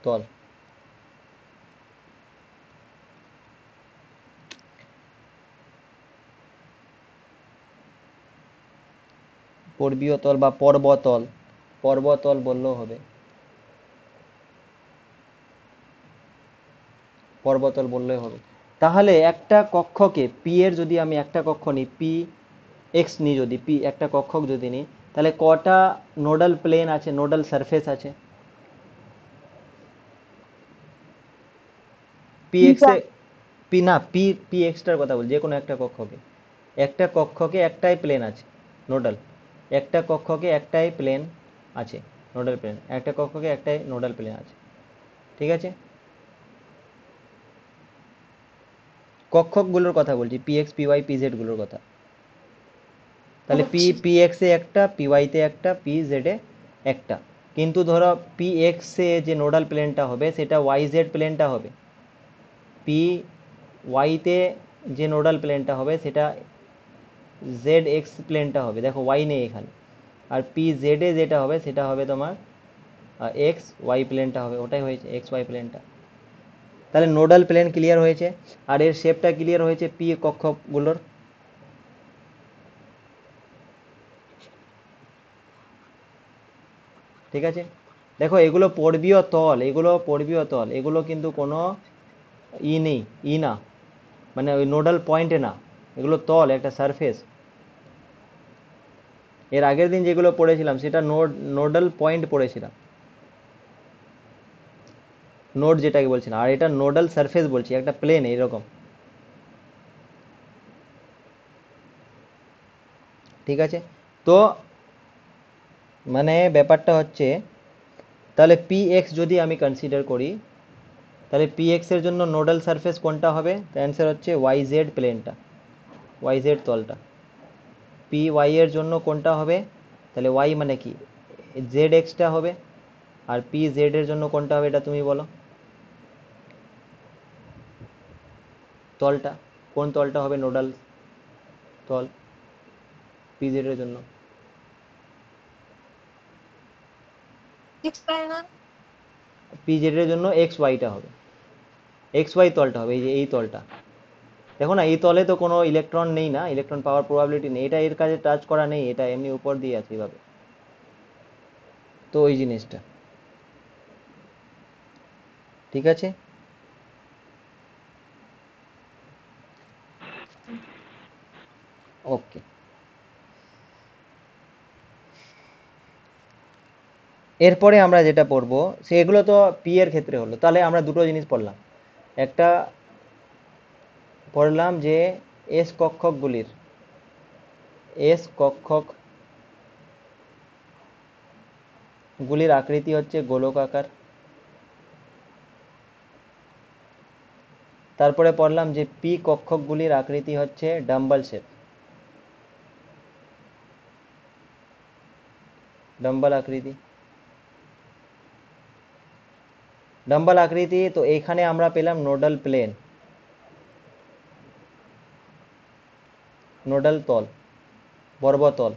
তল। পূর্বীয় তল বা পর্বতল, পর্বতল বললেও হবে, পর্বতল বললেই হবে। তাহলে একটা কক্ষকে পি এর, যদি আমি একটা কক্ষ নিই, পি এক্স নিই, যদি পি একটা কক্ষক যদি নিই, তাহলে কটা নোডাল প্লেন আছে, নোডাল সারফেস আছে? পি এক্স দুটা। এ, পি না, পি পি এক্সটার কথা বল, যে কোনো একটা কক্ষকে, একটা কক্ষকে একটাই প্লেন আছে নোডাল, একটা কক্ষকে একটাই প্লেন আছে নোডাল প্লেন, একটা কক্ষকে একটাই নোডাল প্লেন আছে, ঠিক আছে? কক্ষকগুলোর কথা বলছি, P X P Y P Z গুলোর কথা। তাহলে পি বুঝছি। পি এক্স এ একটা, পি ওয়াইতে একটা, পি জেডে একটা। কিন্তু ধরো পি এক্স এ যে নোডাল প্লেনটা হবে সেটা ওয়াই জেড প্লেনটা হবে, পি ওয়াইতে যে নোডাল প্লেনটা হবে সেটা জেড এক্স প্লেনটা হবে, দেখো ওয়াই নেই এখানে। আর পি জেডে যেটা হবে সেটা হবে তোমার এক্স ওয়াই প্লেনটা হবে, ওটাই হয়েছে এক্স ওয়াই প্লেনটা। তাহলে নোডাল প্লেন ক্লিয়ার হয়েছে, আর এর শেপটা ক্লিয়ার হয়েছে পি কক্ষকগুলোর। ঠিক আছে, দেখো এগুলো পর্বীয় তল, এগুলো পর্বীয় তল, এগুলো কিন্তু কোনো ই নেই, ই না, মানে ওই নোডাল পয়েন্টে না, এগুলো তল, একটা সারফেস। এর আগের দিন যেগুলো পড়েছিলাম সেটা নোডাল পয়েন্ট পড়েছিলাম, নোড যেটাকে বলছিলাম, আর এটা নোডাল সারফেস বলছি, একটা প্লেন এইরকম। ঠিক আছে, তো মানে ব্যাপারটা হচ্ছে, তাহলে পি এক্স যদি আমি কনসিডার করি, তাহলে পি এক্স এর জন্য নোডাল সারফেস কোনটা হবে? অ্যান্সার হচ্ছে ওয়াই জেড প্লেনটা, ওয়াই জেড তলটা। পি ওয়াই এর জন্য কোনটা হবে? তাহলে ওয়াই মানে কি, জেড এক্সটা হবে। আর পি জেড এর জন্য কোনটা হবে, এটা তুমি বলো, তলটা, কোন তলটা হবে নোডাল তল পি জেড এর জন্য? সিক্স পাই না। পি জেড এর জন্য এক্স ওয়াইটা হবে, এক্স ওয়াই তলটা হবে, এই যে এই তলটা। দেখো না, এই তলে তো কোনো ইলেকট্রন নেই না, ইলেকট্রন পাওয়ার প্রবাবিলিটি নেই, এটা এর কাছে টাচ করা নেই, এটা এমনি উপর দিয়ে আছে এইভাবে। তো ওই জিনিসটা, ঠিক আছে। ওকে, এরপরে আমরা যেটা পড়বো সেগুলো তো পি এর ক্ষেত্রে হলো। তাহলে আমরা দুটো জিনিস পড়লাম, একটা পড়লাম যে এস কক্ষকগুলির, এস কক্ষক গুলির আকৃতি হচ্ছে গোলকাকার। তারপরে পড়লাম যে পি কক্ষকগুলির আকৃতি হচ্ছে ডাম্বল শেপ, ডাম্বল আকৃতি, ডাম্বল আকৃতি। তো এখানে আমরা পেলাম নোডাল প্লেন, নোডাল তল, পর্বতল।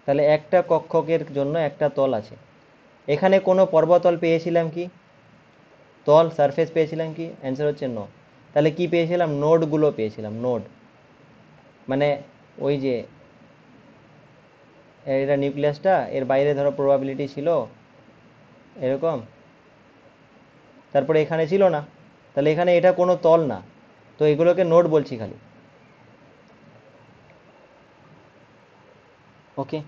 তাহলে একটা কক্ষকের জন্য একটা তল আছে। এখানে কোনো পর্বতল পেয়েছিলাম কি, তল সারফেস পেয়েছিলাম কি? অ্যান্সার হচ্ছে নো। তাহলে কি পেয়েছিলাম? নোডগুলো পেয়েছিলাম, নোড মানে ওই যে এটা নিউক্লিয়াসটা, এর বাইরে ধরো প্রবাবিলিটি ছিল এরকম, তারপরে এখানে ছিল না, তাহলে এখানে এটা কোনো তল না, তো এগুলোকে নোড বলছি খালি। ওকে,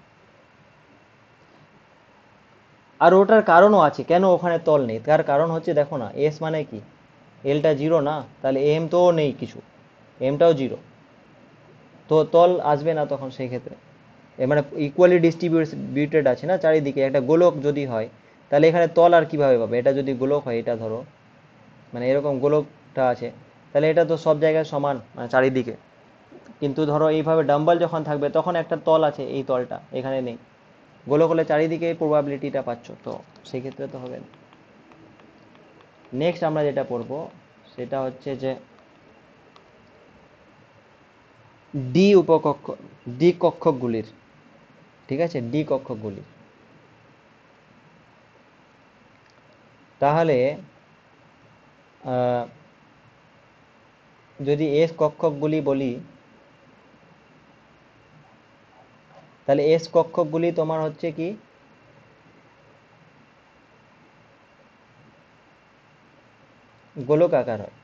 আর ওটার কারণও আছে কেন ওখানে তল নেই, তার কারণ হচ্ছে দেখো না এস মানে কি, এলটা জিরো না, তাহলে এম তো নেই কিছু, এমটাও জিরো, তো তল আসবে না তখন সেই ক্ষেত্রে। মানে ইকুয়ালি ডিস্ট্রিবিউটেড আছে না চারিদিকে, একটা গোলক যদি হয় তাহলে এখানে তল আর কিভাবে পাবে, এটা যদি গোলক হয়, এটা ধরো মানে এরকম গোলকটা আছে, তাহলে এটা তো সব জায়গায় সমান মানে চারিদিকে, কিন্তু ধরো এইভাবে ডাম্বল যখন থাকবে তখন একটা তল আছে, এই তলটা এখানে নেই, গোলক হলে চারিদিকে প্রবাবিলিটিটা পাচ্ছ, তো সেই ক্ষেত্রে তো হবে না। নেক্সট আমরা যেটা পড়বো সেটা হচ্ছে যে ডি উপকক্ষ, ডি কক্ষকগুলির, ঠিক আছে, ডি কক্ষকগুলির, তাহলে যদি এস কক্ষকগুলি বলি, তাহলে এস কক্ষকগুলি তোমার হচ্ছে কি গোলক আকার হয়,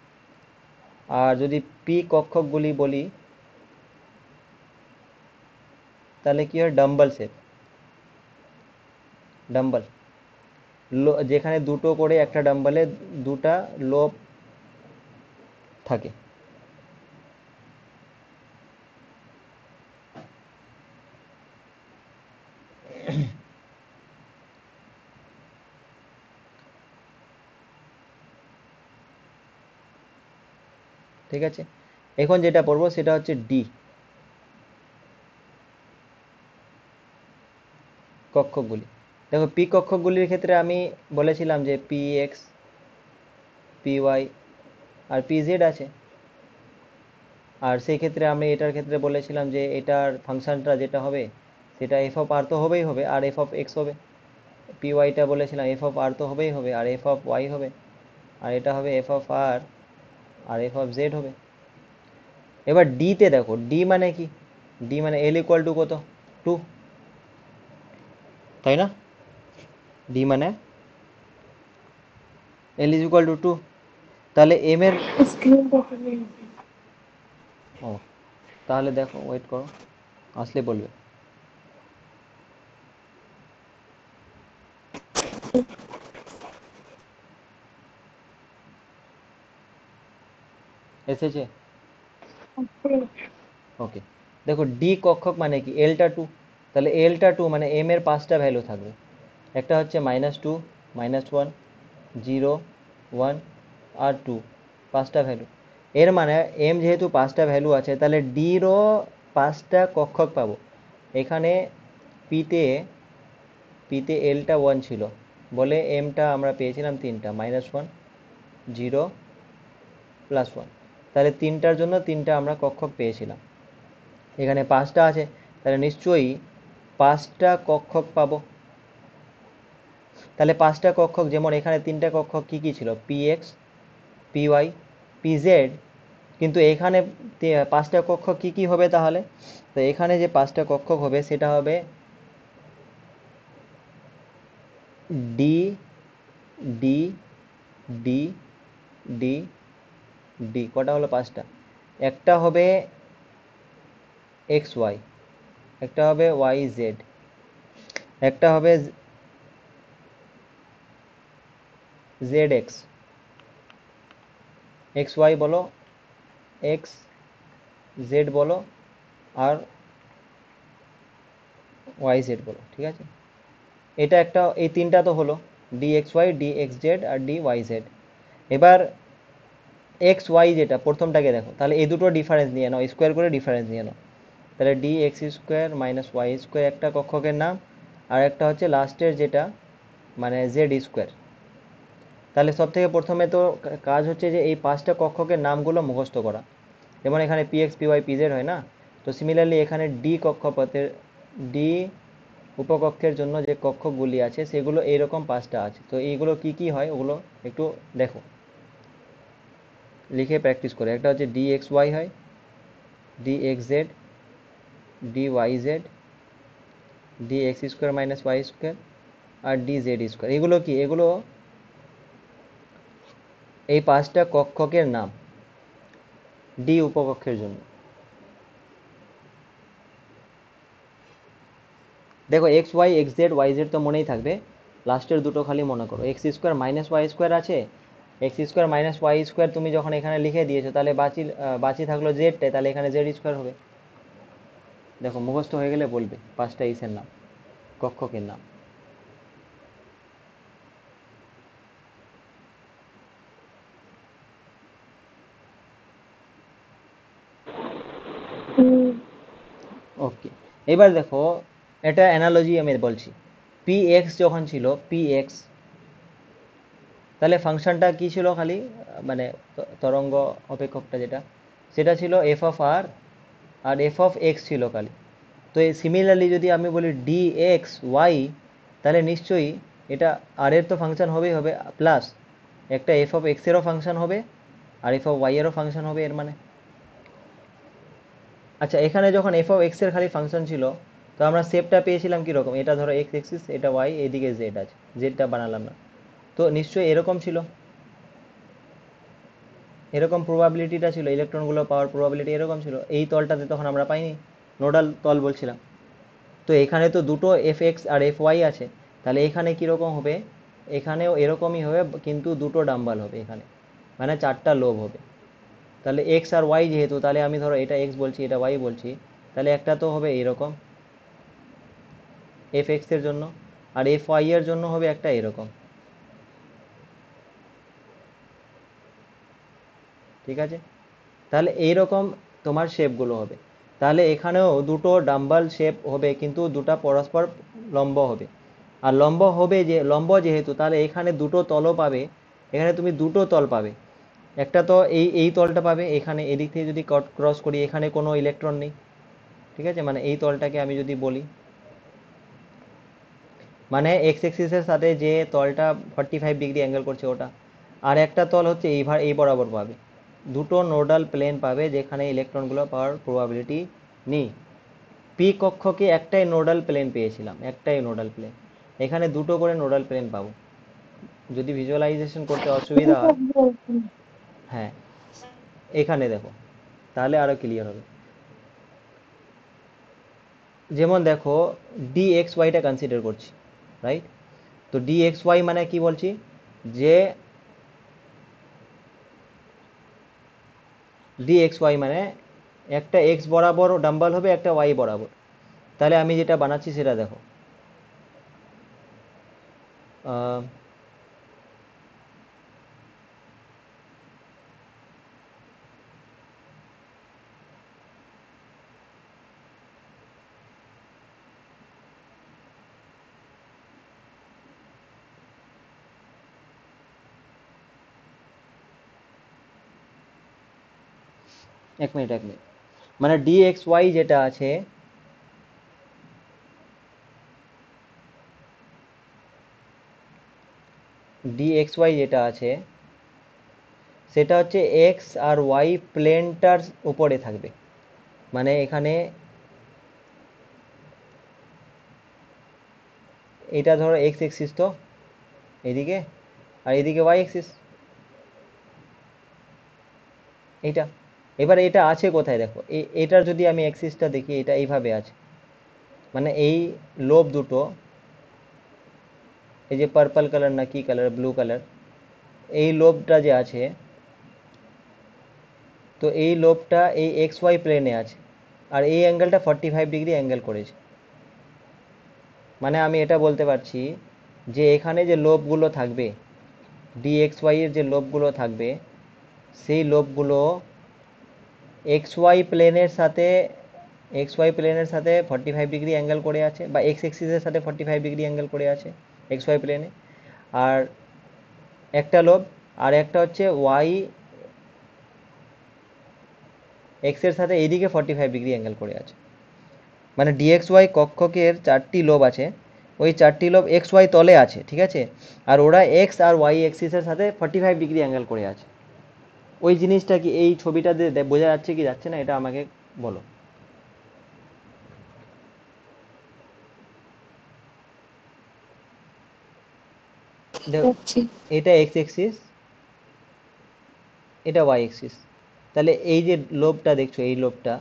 আর যদি পি কক্ষকগুলি বলি তাহলে কি হয় ডাম্বল শেপ, ডাম্বল, যেখানে দুটো করে একটা ডাম্বলে দুটা লোব থাকে। ঠিক আছে, এখন যেটা পড়বো সেটা হচ্ছে ডি কক্ষকগুলি। দেখো পি কক্ষকগুলির ক্ষেত্রে আমি বলেছিলাম যে পি এক্স, পি ওয়াই আর পি জেড আছে, আর সেই ক্ষেত্রে আমি এটার ক্ষেত্রে বলেছিলাম যে এটার ফাংশনটা যেটা হবে সেটা এফ অফ আর তো হবেই হবে, আর এফ অফ এক্স হবে, পি ওয়াইটা বলেছিলাম এফ অফ আর তো হবেই হবে, আর এফ অফ ওয়াই হবে, আর এটা হবে F of R F of Z হবে। এবার ডিতে দেখো, ডি মানে কি, ডি মানে এল ইকুয়াল টু কত, 2, তাই না, ডি মানে এল ইজ ইকুয়াল টু 2, তাহলে এম এর, স্ক্রিন দেখে ও তাহলে দেখো ওয়েট করো, আসলে বলবে। এসেছে, ওকে। দেখো ডি কক্ষক মানে কি, এলটা 2, তাহলে এলটা 2 মানে এম এর 5টা ভ্যালু থাকবে, একটা হচ্ছে -2, -1, 0, 1 আর 2, 5টা ভ্যালু। এর মানে এম যেহেতু 5টা ভ্যালু আছে তাহলে ডিরও 5টা কক্ষক পাবো। এখানে পিতে পিতে এলটা 1 ছিল বলে এমটা আমরা পেয়েছিলাম 3টা, -1, 0, +1, তাহলে 3টার জন্য 3টা আমরা কক্ষক পেয়েছিলাম। এখানে 5টা আছে, তাহলে নিশ্চয়ই 5টা কক্ষক পাবো। তাহলে 5টা কক্ষক, যেমন এখানে 3টা কক্ষক কি কি ছিল, P X, P Y, P Z, কিন্তু এখানে 5টা কক্ষক কি কি হবে তাহলে, তো এখানে যে 5টা কক্ষক হবে সেটা হবে D, D, D, D, D, কটা হলো 5টা, একটা হবে এক্স ওয়াই, একটা হবে ওয়াই জেড, একটা হবে জেড এক্স, এক্স ওয়াই বলো, এক্স জেড বলো, আর ওয়াই জেড বলো, ঠিক আছে। এটা একটা, এই 3টা তো হলো D X Y, D X Z আর ডি ওয়াই জেড। এবার এক্স ওয়াই যেটা প্রথমটাকে দেখো, তাহলে এই দুটো ডিফারেন্স নিয়ে নাও, স্কোয়ার করে ডিফারেন্স নিয়ে নাও, তাহলে D X square minus Y square একটা কক্ষকের নাম, আর একটা হচ্ছে লাস্টের যেটা মানে জেড স্কোয়ার। তাহলে সব থেকে প্রথমে তো কাজ হচ্ছে যে এই 5টা কক্ষকের নামগুলো মুখস্থ করা, যেমন এখানে P X P Y P Z হয় না, তো সিমিলারলি এখানে ডি কক্ষপথের, ডি উপকক্ষের জন্য যে কক্ষগুলি আছে সেগুলো এইরকম 5টা আছে, তো এইগুলো কি কি হয় ওগুলো একটু দেখো, লিখে প্র্যাকটিস করে। একটা হচ্ছে ডি এক্স ওয়াই হয়, D X Z, D Y Z, D X square minus Y square, আর ডি জেড স্কোয়ার। এগুলো কি, এগুলো এই 5টা কক্ষকের নাম ডি উপকক্ষের জন্য। দেখো X Y X Z Y Z তো মনেই থাকবে, লাস্টের দুটো খালি মনে করো, X square minus Y square আছে, X square minus Y square তুমি যখন এখানে লিখে দিয়েছো তাহলে বাকি থাকলো জেডটাই, তাহলে এখানে জেড স্কোয়ার হবে। দেখো মুখস্থ হয়ে গেলে বলবে পাঁচটা ইসের নাম, কক্ষকের নাম। ওকে, এবার দেখো এটা অ্যানালজি আমি বলছি। পি এক্স যখন ছিল পি এক্স, তাহলে ফাংশনটা কি ছিল খালি, মানে তরঙ্গ অপেক্ষকটা যেটা, সেটা ছিল এফ অফ আর, আর এফ অফ এক্স ছিল খালি। তো এই সিমিলারলি যদি আমি বলি ডি এক্স ওয়াই, তাহলে নিশ্চয়ই এটা আর এর তো ফাংশন হবেই হবে, প্লাস একটা এফ অফ এক্সেরও ফাংশন হবে আর এফ অফ ওয়াই এরও ফাংশন হবে এর মানে। আচ্ছা, এখানে যখন এফ অফ এক্স এর খালি ফাংশন ছিল, তো আমরা শেপটা পেয়েছিলাম কীরকম, এটা ধরো এক্স এক্সিস, এটা ওয়াই, এদিকে জেড আছে, জেডটা বানালাম না, তো নিশ্চয়ই এরকম ছিল, এরকম প্রবাবিলিটিটা ছিল, ইলেকট্রনগুলো পাওয়ার প্রবাবিলিটি এরকম ছিল। এই তলটাতে তখন আমরা পাইনি, নোডাল তল বলছিলাম। তো এখানে তো দুটো এফ এক্স আর এফ ওয়াই আছে, তাহলে এখানে কীরকম হবে, এখানেও এরকমই হবে, কিন্তু দুটো ডাম্বাল হবে এখানে, মানে চারটা লোব হবে। তাহলে এক্স আর ওয়াই যেহেতু, তাহলে আমি ধরো এটা এক্স বলছি এটা ওয়াই বলছি, তাহলে একটা তো হবে এরকম এফ এক্স এর জন্য, আর এফ ওয়াই এর জন্য হবে একটা এরকম। ঠিক আছে, তাহলে এইরকম তোমার শেপগুলো হবে। তাহলে এখানেও দুটো ডাম্বাল শেপ হবে, কিন্তু দুটো পরস্পর লম্ব হবে। আর লম্ব হবে, যে লম্ব যেহেতু, তাহলে এখানে দুটো তলও পাবে, এখানে তুমি দুটো তল পাবে। একটা তো এই এই তলটা পাবে, এখানে এদিক থেকে যদি ক্রস করি এখানে কোনো ইলেকট্রন নেই। ঠিক আছে, মানে এই তলটাকে আমি যদি বলি, মানে এক্স এক্সিসের সাথে যে তলটা 45 ডিগ্রি অ্যাঙ্গেল করছে ওটা, আর একটা তল হচ্ছে এই বরাবর পাবে। দুটো নোডাল প্লেন পাবে যেখানে ইলেকট্রনগুলো পাওয়ার প্রবাবিলিটি নেই। পি কক্ষকে একটাই নোডাল প্লেন পেয়েছিলাম, একটাই নোডাল প্লেন, এখানে দুটো করে নোডাল প্লেন পাবো। যদি ভিজুয়ালাইজেশন করতে অসুবিধা হয়, হ্যাঁ এখানে দেখো, তাহলে আরো ক্লিয়ার হবে। যেমন দেখো ডি এক্স ওয়াইটা কনসিডার করছি, রাইট? তো ডি এক্স ওয়াই মানে কি বলছি, যে ডি এক্স ওয়াই মানে একটা এক্স বরাবর ডাম্বাল হবে, একটা ওয়াই বরাবর। তাহলে আমি যেটা বানাচ্ছি সেটা দেখো, আহ, এক মিনিট, মানে ডি এক্স ওয়াই যেটা আছে, ডি এক্স ওয়াই যেটা আছে সেটা হচ্ছে এক্স আর ওয়াই প্লেনটার উপরে থাকবে। মানে এখানে এটা ধরো এক্স এক্সিস, তো এদিকে, আর এদিকে ওয়াই এক্সিস, এইটা। এবার এটা আছে কোথায় দেখো, এটার যদি আমি এক্সিসটা দেখি, এটা এইভাবে আছে, মানে এই লোব দুটো, এই যে পার্পল কালার না কি কালার, ব্লু কালার, এই লোবটা যে আছে, তো এই লোবটা এই এক্স ওয়াই প্লেনে আছে, আর এই অ্যাঙ্গেলটা 45 ডিগ্রি অ্যাঙ্গেল করেছে। মানে আমি এটা বলতে পারছি যে এখানে যে লোবগুলো থাকবে, ডি এক্স ওয়াই এর যে লোবগুলো থাকবে, সেই লোবগুলো এক্স ওয়াই প্লেনের সাথে, এক্স ওয়াই প্লেনের সাথে 45 ডিগ্রি অ্যাঙ্গেল করে আছে, বা এক্স এক্সিসের সাথে 45 ডিগ্রি অ্যাঙ্গেল করে আছে এক্স ওয়াই প্লেনে, আর একটা লোব, আর একটা হচ্ছে ওয়াই এক্স এর সাথে এইদিকে 45 ডিগ্রি অ্যাঙ্গেল করে আছে। মানে ডিএক্স ওয়াই কক্ষকের চারটি লোব আছে, ওই চারটি লোব এক্স ওয়াই তলে আছে, ঠিক আছে, আর ওরা এক্স আর ওয়াই এক্সিসের সাথে 45 ডিগ্রি অ্যাঙ্গেল করে আছে। ওই জিনিসটা কি এই ছবিটা দিয়ে বোঝা যাচ্ছে কি যাচ্ছে না, এটা আমাকে বলো। দেখো, যাচ্ছি। এটা এক্স এক্সিস, এটা ওয়াই এক্সিস। তাহলে এই যে লোবটা দেখছো, এই লোবটা,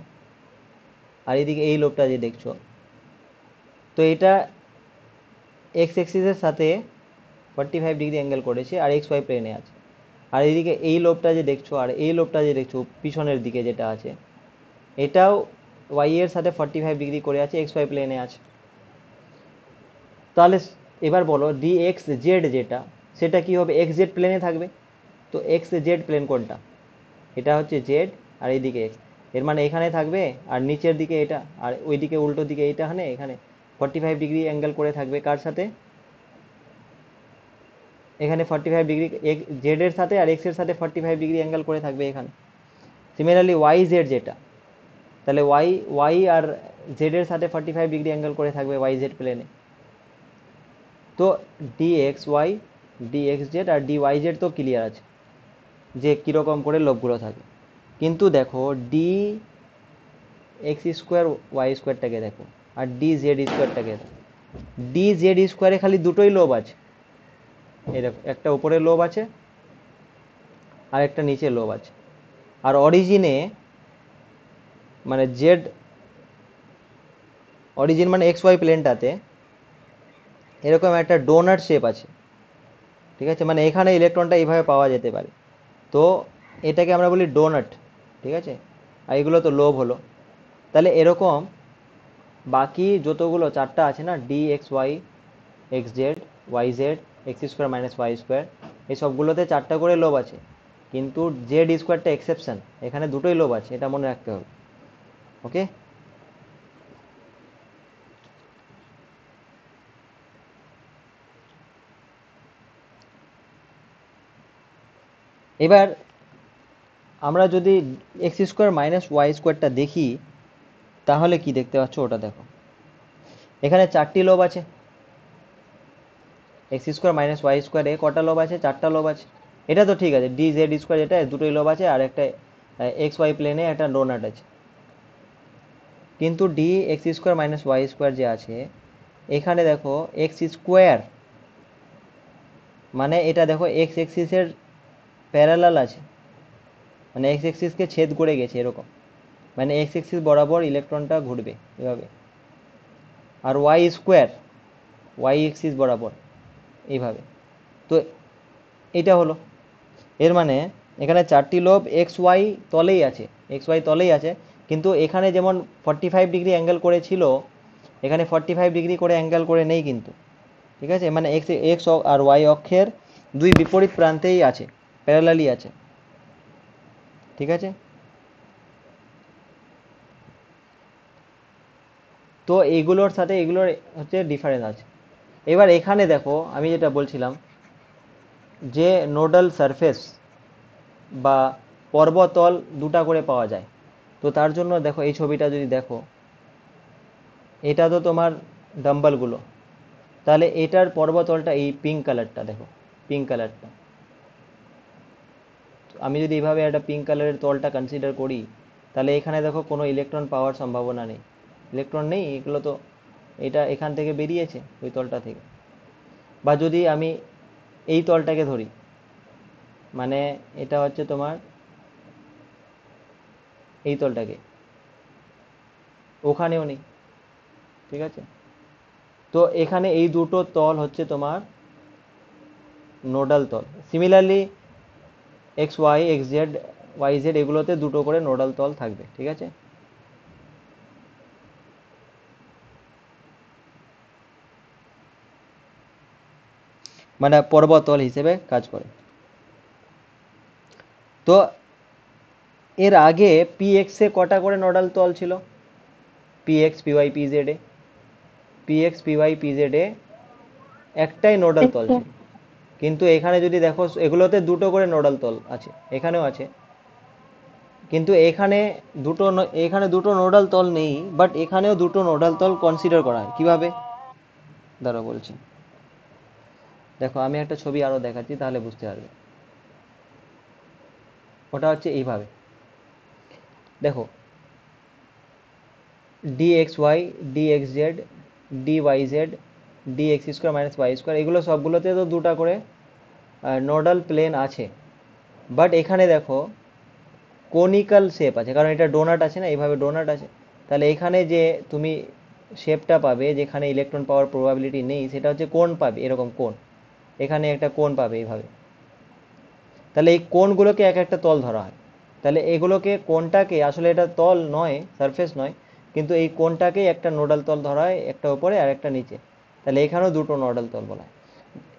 আর এইদিকে এই লোবটা যে দেখছো, তো এটা এক্স এক্সিসের সাথে 45 ডিগ্রি অ্যাঙ্গেল করেছে আর এক্স ওয়াই প্লেনে আছে। আর এদিকে এই লোবটা যে দেখছো আর এই লোবটা যে দেখছো পিছনের দিকে যেটা আছে, এটাও ওয়াই এর সাথে 45 ডিগ্রি করে আছে, এক্স ওয়াই প্লেনে আছে। তাহলে এবার বলো ডি এক্স জেড যেটা, সেটা কি হবে? এক্স জেড প্লেনে থাকবে। তো এক্স জেড প্লেন কোনটা? এটা হচ্ছে জেড আর এইদিকে এক্স। এর মানে এখানে থাকবে আর নিচের দিকে এটা, আর ওইদিকে উল্টো দিকে এইটা এখানে 45 ডিগ্রি অ্যাঙ্গেল করে থাকবে। কার সাথে? এখানে 45 ডিগ্রি জেড এর সাথে আর এক্স এর সাথে 45 ডিগ্রি অ্যাঙ্গেল করে থাকবে এখানে। সিমিলারলি ওয়াই জেড যেটা, তাহলে ওয়াই ওয়াই আর জেড এর সাথে 45 ডিগ্রি অ্যাঙ্গেল করে থাকবে ওয়াই জেড প্লেনে। তো D X Y, D X Z আর ডি ওয়াই জেড তো ক্লিয়ার আছে যে কীরকম করে লোবগুলো থাকে। কিন্তু দেখো ডি এক্স স্কোয়ার ওয়াই স্কোয়ারটাকে দেখো আর ডি জেড স্কোয়ারটাকে দেখো। ডি জেড স্কোয়ারে খালি দুটোই লোব আছে। এই দেখো, একটা উপরে লোব আছে আর একটা নিচে লোব আছে। আর অরিজিনে মানে জেড অরিজিন মানে এক্স ওয়াই প্লেনটাতে এরকম একটা ডোনাট শেপ আছে, ঠিক আছে? মানে এখানে ইলেকট্রনটা এইভাবে পাওয়া যেতে পারে। তো এটাকে আমরা বলি ডোনাট, ঠিক আছে? আর এগুলো তো লোব হলো। তাহলে এরকম বাকি যতগুলো চারটা আছে না, D X Y, X Z, Y Z, X square minus Y square, এই সবগুলোতে চারটা করে লোব আছে। কিন্তু জেড স্কোয়ারটা এক্সেপশন, এখানে দুটোই লোব আছে, এটা মনে রাখতে হবে। ওকে? এবার আমরা যদি এক্স স্কোয়ার মাইনাস ওয়াই স্কোয়ারটা দেখি, তাহলে কি দেখতে পাচ্ছ ওটা দেখো। এখানে চারটি লোব আছে। এক্স স্কোয়ার মাইনাস ওয়াই স্কোয়ারে কটা লোব আছে? চারটা লোব আছে। এটা তো ঠিক আছে, ডি জেড স্কোয়ার যেটা দুটোই লোব আছে আর একটা এক্স ওয়াই প্লেনে একটা ডোনাট আছে। কিন্তু D X square minus Y square যে আছে, এখানে দেখো এক্স স্কোয়ার মানে এটা দেখো এক্স এক্সিসের প্যারালাল আছে, মানে এক্স এক্সিসকে ছেদ করে গেছে এরকম, মানে এক্স এক্সিস বরাবর ইলেকট্রনটা ঘুরবে এভাবে। আর ওয়াই স্কোয়ার ওয়াই এক্সিস বরাবর এইভাবে। তো এটা হলো, এর মানে এখানে চারটি লোব এক্স ওয়াই তলেই আছে, এক্স ওয়াই তলেই আছে। কিন্তু এখানে যেমন 45 ডিগ্রি অ্যাঙ্গেল করে ছিল, এখানে 45 ডিগ্রি করে অ্যাঙ্গেল করে নেই কিন্তু, ঠিক আছে? মানে এক্স এক্স আর ওয়াই অক্ষের দুই বিপরীত প্রান্তেই আছে, প্যারালালি আছে, ঠিক আছে? তো এইগুলোর সাথে এগুলোর হচ্ছে ডিফারেন্স আছে। এবার এখানে দেখো আমি যেটা বলছিলাম যে নোডাল সারফেস বা পর্বতল দুটা করে পাওয়া যায়। তো তার জন্য দেখো এই ছবিটা যদি দেখো, এটা তো তোমার ডাম্বলগুলো, তাহলে এটার পর্বতলটা এই পিঙ্ক কালারটা দেখো, পিঙ্ক কালারটা। আমি যদি এইভাবে একটা পিঙ্ক কালারের তলটা কনসিডার করি, তাহলে এখানে দেখো কোনো ইলেকট্রন পাওয়ার সম্ভাবনা নেই, ইলেকট্রন নেই, এগুলো তো এটা এখান থেকে বেরিয়েছে ওই তলটা থেকে। বা যদি আমি এই তলটাকে ধরি, মানে এটা হচ্ছে তোমার এই তলটাকে, ওখানেও নেই, ঠিক আছে? তো এখানে এই দুটো তল হচ্ছে তোমার নোডাল তল। Similarly X Y, X Z, Y Z এগুলোতে দুটো করে নোডাল তল থাকবে, ঠিক আছে? মানে পর্বতল হিসেবে কাজ করে। তো এর আগে পি এক্স এ কটা করে নোডাল তল ছিল? P X, P Y, P Z এ, P X, P Y, P Z এ একটাই নোডাল তল আচ্ছা, ছিল। কিন্তু এখানে যদি দেখো এগুলোতে দুটো করে নোডাল তল আছে, এখানেও আছে। কিন্তু এখানে দুটো নোডাল তল নেই, বাট এখানেও দুটো নোডাল তল কনসিডার করা হয়। কিভাবে? দাঁড়া বলছি, দেখো আমি একটা ছবি আরো দেখাচ্ছি তাহলে বুঝতে পারবে। ওটা হচ্ছে এইভাবে দেখো, D X Y, D X Z, D Y Z, D X square minus Y square, এগুলো সবগুলোতে তো দুটো করে নোডাল প্লেন আছে। বাট এখানে দেখো কোনিক্যাল শেপ আছে, কারণ এটা ডোনাট আছে না, এইভাবে ডোনাট আছে। তাহলে এখানে যে তুমি শেপটা পাবে যেখানে ইলেকট্রন পাওয়ার প্রবাবিলিটি নেই, সেটা হচ্ছে কোণ পাবে, এরকম কোণ। এখানে একটা কোণ পাবে এইভাবে। তাহলে এই কোণগুলোকে এক একটা তল ধরা হয়। তাহলে এগুলোকে, কোণটাকে, আসলে এটা তল নয়, সারফেস নয়, কিন্তু এই কোণটাকে একটা নোডাল তল ধরা হয়, একটা উপরে আর একটা নিচে। তাহলে এখানেও দুটো নোডাল তল বলা হয়।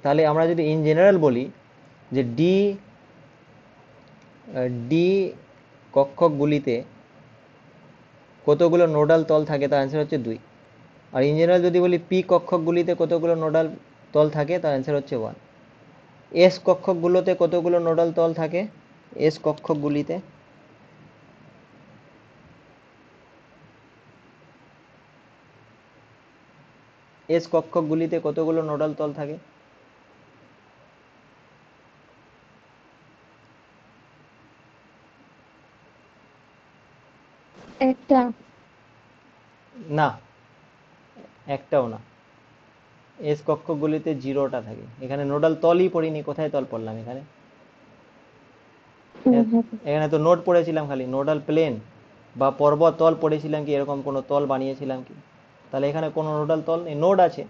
তাহলে আমরা যদি ইন জেনারেল বলি যে ডি ডি কক্ষকগুলিতে কতগুলো নোডাল তল থাকে, তার অ্যান্সার হচ্ছে 2। আর ইন জেনারেল যদি বলি পি কক্ষকগুলিতে কতগুলো নোডাল তল থাকে, তার অ্যান্সার হচ্ছে 1। এস কক্ষকগুলোতে কতগুলো নোডাল তল থাকে, এস কক্ষকগুলিতে, এস কক্ষকগুলিতে কতগুলো নোডাল তল থাকে? একটা। না, একটাও না। এস কক্ষকগুলিতে 0টা থাকে। এখানে নোডাল তলই পড়িনি, কোথায় তল পড়লাম এখানে? এখানে তো নোড পড়েছিলাম খালি, নোডাল প্লেন বা পর্বত তল পড়েছিলাম কি, এরকম কোনো তল বানিয়েছিলাম কি? তাহলে এখানে কোনো নোডাল তল নেই, নোড আছে।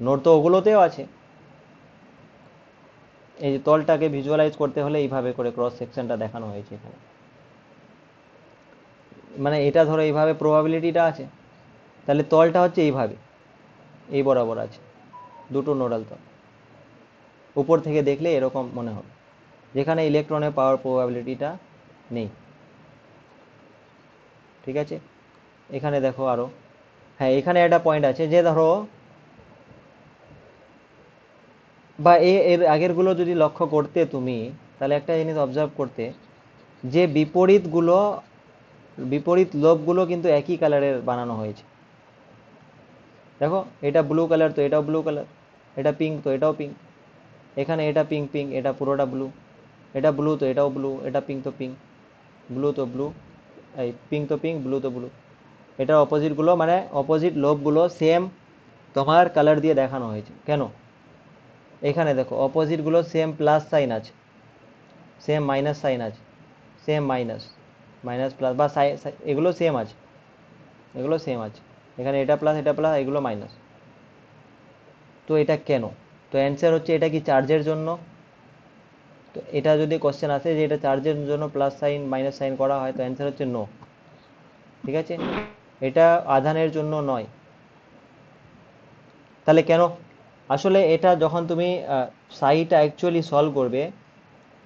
নোড তো ওগুলোতেও আছে। এই যে তলটাকে ভিজুয়ালাইজ করতে হলে এইভাবে করে ক্রস সেকশনটা দেখানো হয়েছে এখানে। মানে এটা ধরো এইভাবে প্রবাবিলিটিটা আছে, তাহলে তলটা হচ্ছে এইভাবে, এই বরাবর আছে দুটো নোডাল তল। উপর থেকে দেখলে এরকম মনে হবে, যেখানে ইলেকট্রনের পাওয়ার প্রবাবিলিটিটা নেই। ঠিক আছে, এখানে দেখো আরো, হ্যাঁ এখানে একটা পয়েন্ট আছে যে ধরো, বা এর আগেরগুলো যদি লক্ষ্য করতে তুমি, তাহলে একটা জিনিস অবজার্ভ করতে, যে বিপরীত লোবগুলো কিন্তু একই কালারের বানানো হয়েছে। দেখো, এটা ব্লু কালার তো এটাও ব্লু কালার, এটা পিঙ্ক তো এটাও পিঙ্ক, এখানে এটা পিঙ্ক পিঙ্ক, এটা পুরোটা ব্লু, এটা ব্লু তো এটাও ব্লু, এটা পিঙ্ক তো পিঙ্ক, ব্লু তো ব্লু, এই পিঙ্ক তো পিঙ্ক, ব্লু তো ব্লু। এটার অপোজিটগুলো, মানে অপোজিট লোবগুলো সেম তোমার কালার দিয়ে দেখানো হয়েছে। কেন? এখানে দেখো অপোজিটগুলো সেম প্লাস সাইন আছে, সেম মাইনাস সাইন আছে, সেম মাইনাস, মাইনাস প্লাস বা এগুলো সেম আছে, এগুলো সেম আছে। এখানে এটা প্লাস এটা প্লাস, এগুলো মাইনাস। তো এটা কেন? তো অ্যান্সার হচ্ছে, এটা কি চার্জের জন্য? তো এটা যদি কোশ্চেন আসে যে এটা চার্জের জন্য প্লাস সাইন মাইনাস সাইন করা হয়, তো অ্যান্সার হচ্ছে নো। ঠিক আছে, এটা আধানের জন্য নয়। তাহলে কেন? আসলে এটা যখন তুমি সাইটা অ্যাকচুয়ালি সলভ করবে,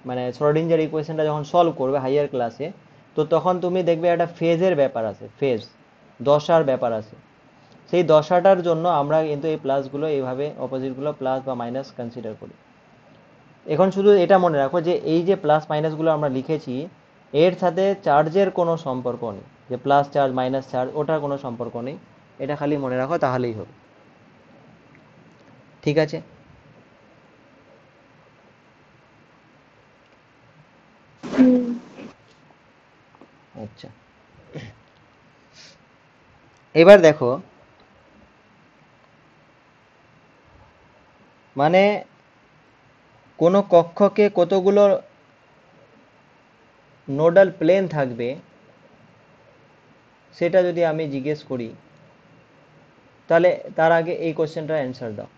মানে শ্রোডিঞ্জার ইকুয়েশনটা যখন সলভ করবে হাইয়ার ক্লাসে, তো তখন তুমি দেখবে একটা ফেজের ব্যাপার আছে, ফেজ, দশার ব্যাপার আছে। সেই দশাটার জন্য আমরা কিন্তু এই প্লাসগুলো এইভাবে, অপোজিটগুলো প্লাস বা মাইনাস কনসিডার করি। এখন শুধু এটা মনে রাখো যে এই যে প্লাস মাইনাসগুলো আমরা লিখেছি, এর সাথে চার্জের কোনো সম্পর্ক নেই, যে প্লাস চার্জ মাইনাস চার্জ ওটার কোনো সম্পর্ক নেই। এটা খালি মনে রাখো, তাহলেই হবে। ঠিক আছে, আচ্ছা, এবার দেখো, মানে কোনো কক্ষকে কতগুলো নোডাল প্লেন থাকবে, সেটা যদি আমি জিজ্ঞেস করি, তাহলে তার আগে এই কোশ্চেনটার অ্যান্সার দাও।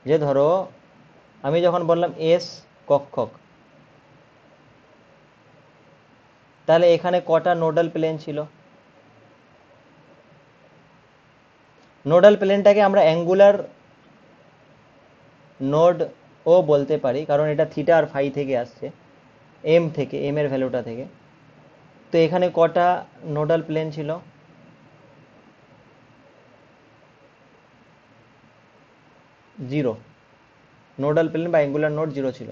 যে ধরো আমি যখন বললাম এস কক্ষক, তাহলে এখানে কটা নোডাল প্লেন ছিল? নোডাল প্লেনটাকে আমরা অ্যাঙ্গুলার নোড ও বলতে পারি, কারণ এটা থিটা আর ফাই থেকে আসছে, এম থেকে, এম এর ভ্যালুটা থেকে। তো এখানে কটা নোডাল প্লেন ছিল? 0। নোডাল প্লেন বা অ্যাঙ্গুলার নোড 0 ছিল।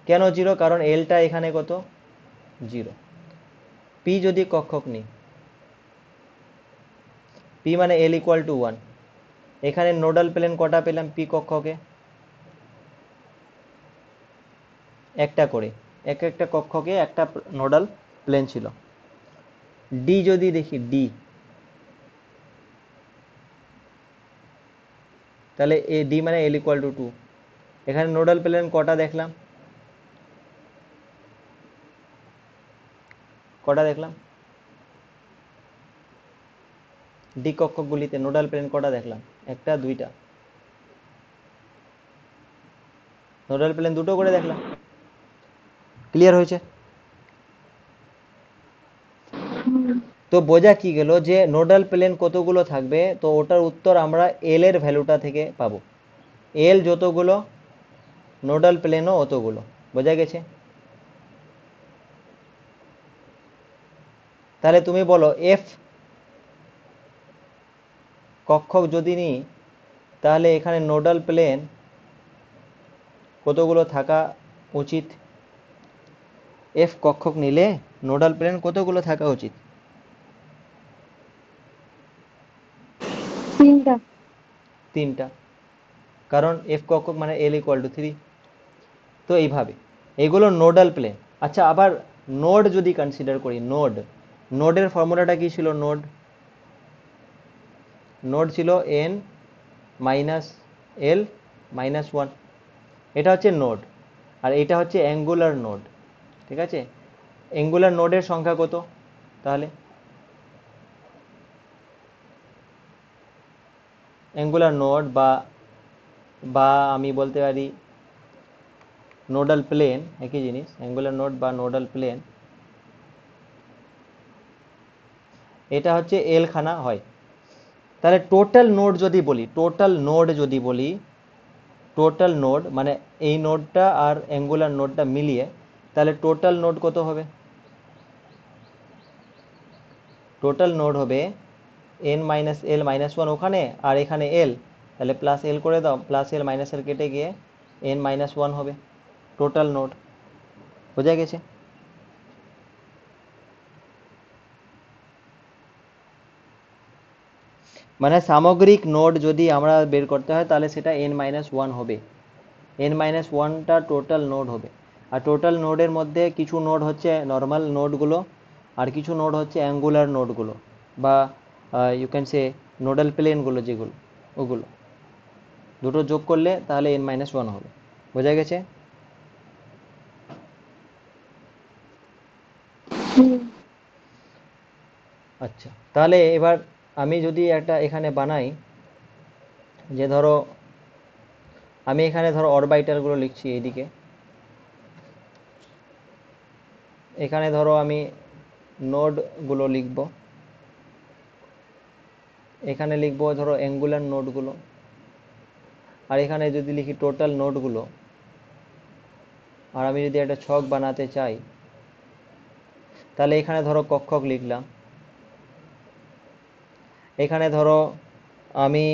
কেন 0? কারণ এলটা এখানে কত? 0। পি যদি কক্ষক নিই, পি মানে এল ইকুয়াল টু 1, এখানে নোডাল প্লেন কটা পেলাম পি কক্ষকে? একটা করে, এক একটা কক্ষকে একটা নোডাল প্লেন ছিল। ডি যদি দেখি, ডি, তাহলে এ ডি মানে এল ইকুয়াল টু 2, এখানে নোডাল প্লেন কটা দেখলাম? কটা দেখলাম? ডি কক্ষকগুলিতে নোডাল প্লেন কটা দেখলাম? একটা, দুইটা। নোডাল প্লেন দুটো করে দেখলাম। ক্লিয়ার হয়েছে? তো বোঝা কি গেল যে নোডাল প্লেন কতগুলো থাকবে, তো ওটার উত্তর আমরা এল এর ভ্যালুটা থেকে পাবো। এল যতগুলো, নোডাল প্লেনও অতগুলো। বোঝা গেছে? তাহলে তুমি বলো এফ কক্ষক যদি নিই, তাহলে এখানে নোডাল প্লেন কতগুলো থাকা উচিত? এফ কক্ষক নিলে নোডাল প্লেন কতগুলো থাকা উচিত? 3টা। 3টা, কারণ এফ কক্ষক মানে এল ইকুয়াল টু 3। তো এইভাবে এগুলো নোডাল প্লেন। আচ্ছা, আবার নোড যদি কনসিডার করি, নোডের ফর্মুলাটা কি ছিল? নোড ছিল এন মাইনাস এল মাইনাস 1। এটা হচ্ছে নোড, আর এটা হচ্ছে অ্যাঙ্গুলার নোড। ঠিক আছে? অ্যাঙ্গুলার নোডের সংখ্যা কত তাহলে? অ্যাঙ্গুলার নোড বা আমি বলতে পারি নোডাল প্লেন, একই জিনিস। অ্যাঙ্গুলার নোড বা নোডাল প্লেন, এটা হচ্ছে এল খানা হয়। তাহলে টোটাল নোড যদি বলি, টোটাল নোড মানে এই নোডটা আর অ্যাঙ্গুলার নোডটা মিলিয়ে, তাহলে টোটাল নোড কত হবে? টোটাল নোড হবে এন মাইনাস এল মাইনাস 1 ওখানে, আর এখানে এল, তাহলে প্লাস এল করে দাও, প্লাস এল মাইনাস এল কেটে গিয়ে এন মাইনাস 1 হবে টোটাল নোড। বোঝা গেছে? মানে সামগ্রিক নোড যদি আমরা বের করতে হয়, তাহলে সেটা এন মাইনাস 1 হবে। এন মাইনাস 1টা টোটাল নোড হবে। আর টোটাল নোডের মধ্যে কিছু নোড হচ্ছে নর্মাল নোডগুলো, আর কিছু নোড হচ্ছে অ্যাঙ্গুলার নোডগুলো, বা ইউ ক্যান সে নোডাল প্লেনগুলো যেগুলো, ওগুলো দুটো যোগ করলে তাহলে এন মাইনাস 1 হবে। বোঝা গেছে? আচ্ছা, তাহলে এবার আমি যদি একটা এখানে বানাই, যে ধরো আমি এখানে ধরো অরবাইটালগুলো লিখছি এইদিকে, এখানে ধরো আমি নোডগুলো লিখব, এখানে লিখবো ধরো অ্যাঙ্গুলার নোডগুলো, আর এখানে যদি লিখি টোটাল নোডগুলো। আর আমি যদি একটা ছক বানাতে চাই, তাহলে এখানে ধরো কক্ষক লিখলাম, এখানে ধরো আমি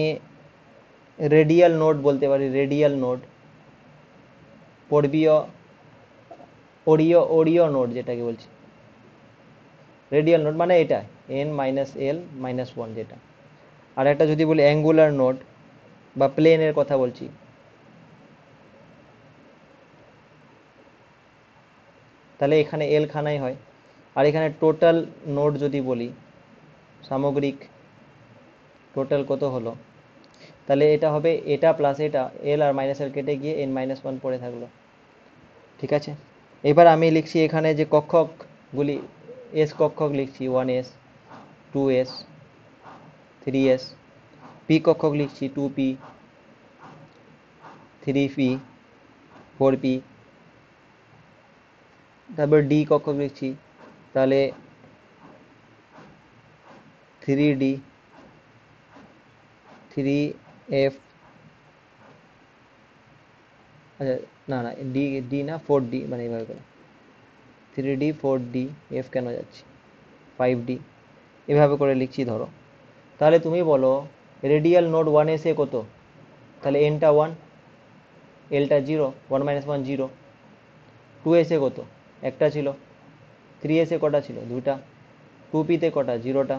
রেডিয়াল নোড বলতে পারি, রেডিয়াল নোড, পর্বীয় ওড়ীয় নোড যেটাকে বলছি, রেডিয়াল নোড মানে এটা এন মাইনাস এল মাইনাস 1 যেটা। আর একটা যদি বলি অ্যাঙ্গুলার নোড বা প্লেনের কথা বলছি, তাহলে এখানে এল খানাই হয়। আর এখানে টোটাল নোড যদি বলি, সামগ্রিক টোটাল কত হলো, তাহলে এটা হবে এটা প্লাস এটা, এল আর মাইনাস এল কেটে গিয়ে এন মাইনাস 1 পড়ে থাকলো। ঠিক আছে? এবার আমি লিখছি এখানে যে কক্ষকগুলি, এস কক্ষক লিখছি 1s 2s 3s, পি কক্ষক লিখছি 2p 3p 4p, তারপর ডি কক্ষক লিখছি, তাহলে 3d 3f, আচ্ছা না না, ডি ডি না 4d, মানে এইভাবে করে 3d 4d, এফ কেন যাচ্ছি 5d, এভাবে করে লিখছি ধরো। তাহলে তুমি বলো রেডিয়াল নোড 1s এ কত? তাহলে এনটা 1, এলটা 0, 1 মাইনাস 1 0। 2s এ কত? একটা ছিল। 3s এ কটা ছিল? দুটা। 2p তে কটা? 0টা।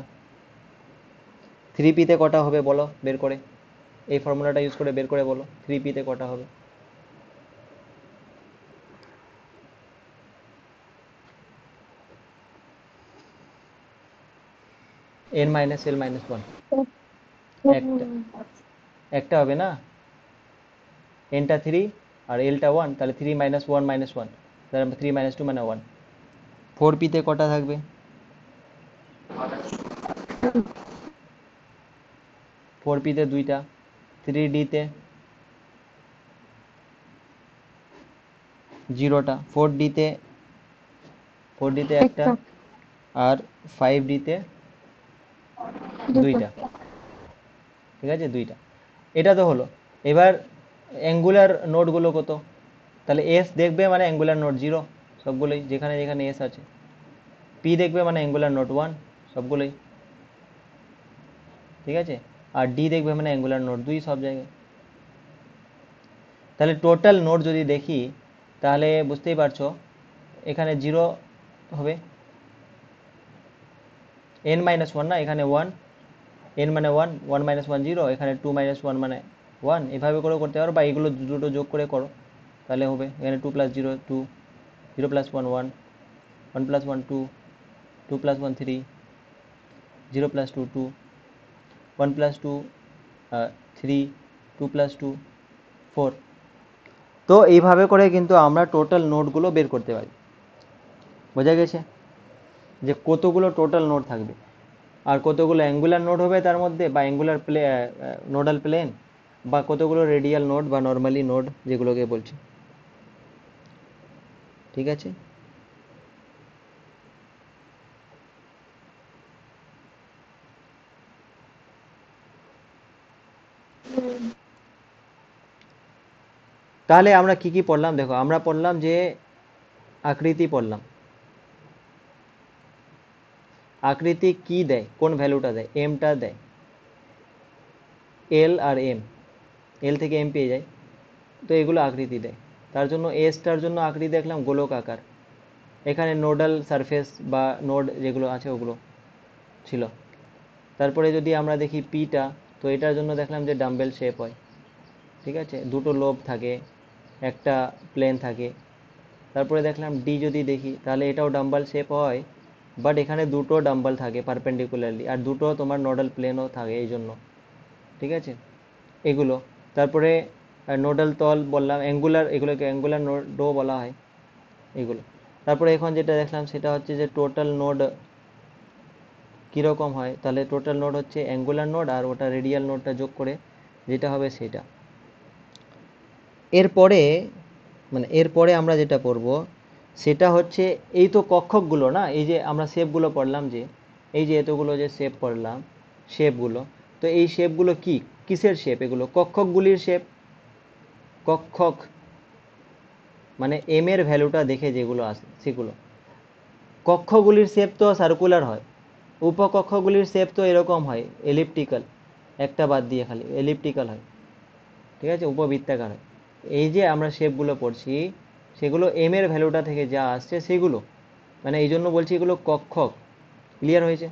3p তে কটা হবে বলো বের করে, এই ফর্মুলাটা ইউজ করে বের করে বলো 3p তে কটা হবে? এন মাইনাস এল মাইনাস 1, একটা একটা হবে না? এনটা 3 আর এলটা 1, তাহলে 3 মাইনাস 1 মাইনাস 1, তাহলে 3 মাইনাস 2 মানে 1। 4p তে কটা থাকবে? 4p-তে 2টা, 3d-তে 0টা, 4d-তে একটা, একটা আর 5d-তে দুটো 2টা। ঠিক আছে, 2টা। এটা তো হলো। এবার অ্যাঙ্গুলার নোডগুলো কত? তাহলে এস দেখবে মানে অ্যাঙ্গুলার নোড 0 সবগুলোই, যেখানে যেখানে এস আছে। পি দেখবে মানে অ্যাঙ্গুলার নোড 1 সবগুলোই। ঠিক আছে, আর ডি দেখবে মানে অ্যাঙ্গুলার নোড 2 সব জায়গায়। তাহলে টোটাল নোড যদি দেখি তাহলে বুঝতেই পারছো এখানে 0 হবে, n মাইনাস 1 না, এখানে 1, n মানে 1, 1 মাইনাস 1 0, এখানে 2 মাইনাস 1 মানে 1। এভাবে করেও করতে পারো, বা এগুলো দুটো যোগ করে করো তাহলে হবে। এখানে 2 plus 0 2, 0 plus 1 1, 1 plus 1 2, 2 plus 1 3, 0 plus 2 2, 1 plus 2 3, 2 plus 2 4। তো এইভাবে করে কিন্তু আমরা টোটাল নোডগুলো বের করতে পারি। বোঝা গেছে যে কতগুলো টোটাল নোড থাকবে, আর কতগুলো অ্যাঙ্গুলার নোড হবে তার মধ্যে, বা অ্যাঙ্গুলার নোডাল প্লেন, বা কতগুলো রেডিয়াল নোড বা নর্মালি নোড যেগুলোকে বলছি। ঠিক আছে, তাহলে আমরা কি কি পড়লাম দেখো। আমরা পড়লাম যে আকৃতি পড়লাম। আকৃতি কি দেয়, কোন ভ্যালুটা দেয়, এমটা দেয়, এল আর এম, এল থেকে এম পেয়ে যায়, তো এগুলো আকৃতি দেয়। তার জন্য এসটার জন্য আকৃতি দেখলাম গোলক আকার, এখানে নোডাল সারফেস বা নোড যেগুলো আছে ওগুলো ছিল। তারপরে যদি আমরা দেখি পিটা, তো এটার জন্য দেখলাম যে ডাম্বেল শেপ হয়। ঠিক আছে, দুটো লোব থাকে, একটা প্লেন থাকে। তারপরে দেখলাম ডি যদি দেখি তাহলে এটাও ডাম্বেল শেপ হয়, বাট এখানে দুটো ডাম্বেল থাকে পারপেন্ডিকুলারলি, আর দুটো তোমার নোডাল প্লেনও থাকে এই জন্য। ঠিক আছে, এগুলো। তারপরে নোডাল তল বললাম, অ্যাঙ্গুলার, এগুলোকে অ্যাঙ্গুলার নোডও বলা হয় এগুলো। তারপরে এখন যেটা দেখলাম সেটা হচ্ছে যে টোটাল নোড কীরকম হয়। তাহলে টোটাল নোড হচ্ছে অ্যাঙ্গুলার নোড আর ওটা রেডিয়াল নোডটা যোগ করে যেটা হবে সেটা। এরপরে এরপরে আমরা যেটা পড়ব সেটা হচ্ছে এই তো কক্ষকগুলো না, এই যে আমরা শেপগুলো পড়লাম, যে এই যে এতগুলো যে শেপ পড়লাম, শেপগুলো, তো এই শেপগুলো কি, কিসের শেপ, এগুলো কক্ষকগুলির শেপ। কক্ষক মানে এম এর ভ্যালুটা দেখে যেগুলো আসে সেগুলো। কক্ষগুলির শেপ তো সার্কুলার হয়, উপকক্ষগুলির শেপ তো এরকম হয় এলিপ্টিক্যাল, একটা বাদ দিয়ে খালি এলিপ্টিক্যাল হয়। ঠিক আছে, উপবৃত্তাকার হয়। এই যে আমরা শেপগুলো পড়ছি সেগুলো এম এর ভ্যালুটা থেকে যা আসছে সেগুলো, মানে এই জন্য বলছি এগুলো কক্ষক। ক্লিয়ার হয়েছে?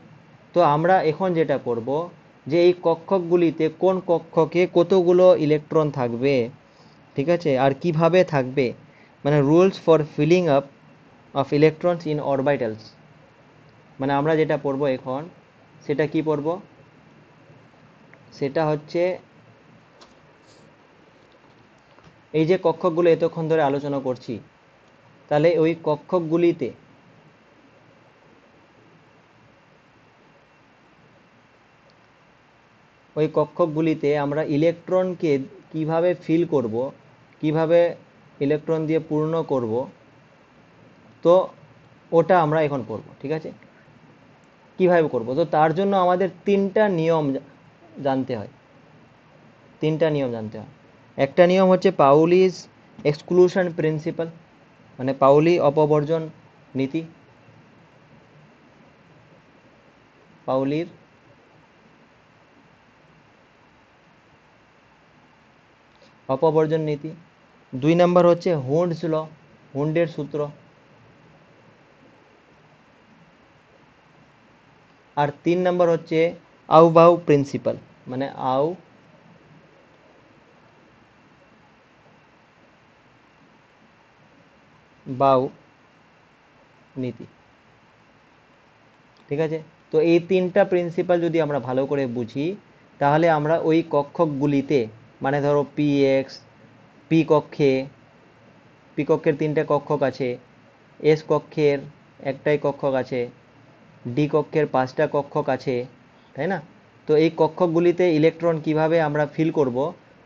তো আমরা এখন যেটা পড়ব যে এই কক্ষকগুলিতে কোন কক্ষকে কতগুলো ইলেকট্রন থাকবে, ঠিক আছে, আর কিভাবে থাকবে, মানে rules for filling up of electrons in orbitals. মানে আমরা যেটা পড়ব এখন সেটা কি পড়ব, সেটা হচ্ছে এই যে কক্ষকগুলো এতক্ষণ ধরে আলোচনা করছি, তাহলে ওই কক্ষকগুলিতে আমরা ইলেকট্রনকে কিভাবে ফিল করব, কিভাবে ইলেকট্রন দিয়ে পূর্ণ করব, তো ওটা আমরা এখন পড়ব। ঠিক আছে, কিভাবে করব, তো তার জন্য আমাদের তিনটা নিয়ম জানতে হয়। তিনটা নিয়ম জানতে হয়। একটা নিয়ম হচ্ছে পাউলিস এক্সক্লুশন প্রিন্সিপাল, মানে পাউলি অপবর্জন নীতি, পাউলির অপবর্জন নীতি। 2 নাম্বার হচ্ছে হুন্ডস ল, হুন্ডের সূত্র। আর 3 নাম্বার হচ্ছে আউবাউ প্রিন্সিপাল, মানে আউ বাউ নীতি। ঠিক আছে, তো এই তিনটা প্রিন্সিপাল যদি আমরা ভালো করে বুঝি তাহলে আমরা ওই কক্ষকগুলিতে, মানে ধরো পি এক্স, পি কক্ষে, পি কক্ষের 3টে কক্ষক আছে, এস কক্ষের একটাই কক্ষক আছে, ডি কক্ষের 5টা কক্ষক আছে, তাই না? তো এই কক্ষকগুলিতে ইলেকট্রন কিভাবে আমরা ফিল করব,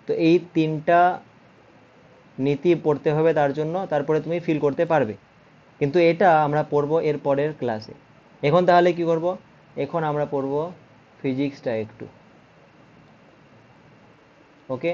তো এই 3টা নীতি পড়তে হবে তার জন্য, তারপরে তুমি ফিল করতে পারবে। কিন্তু এটা আমরা পড়বো এর পরের ক্লাসে। এখন তাহলে কি করব, এখন আমরা পড়বো ফিজিক্সটা একটু। ওকে।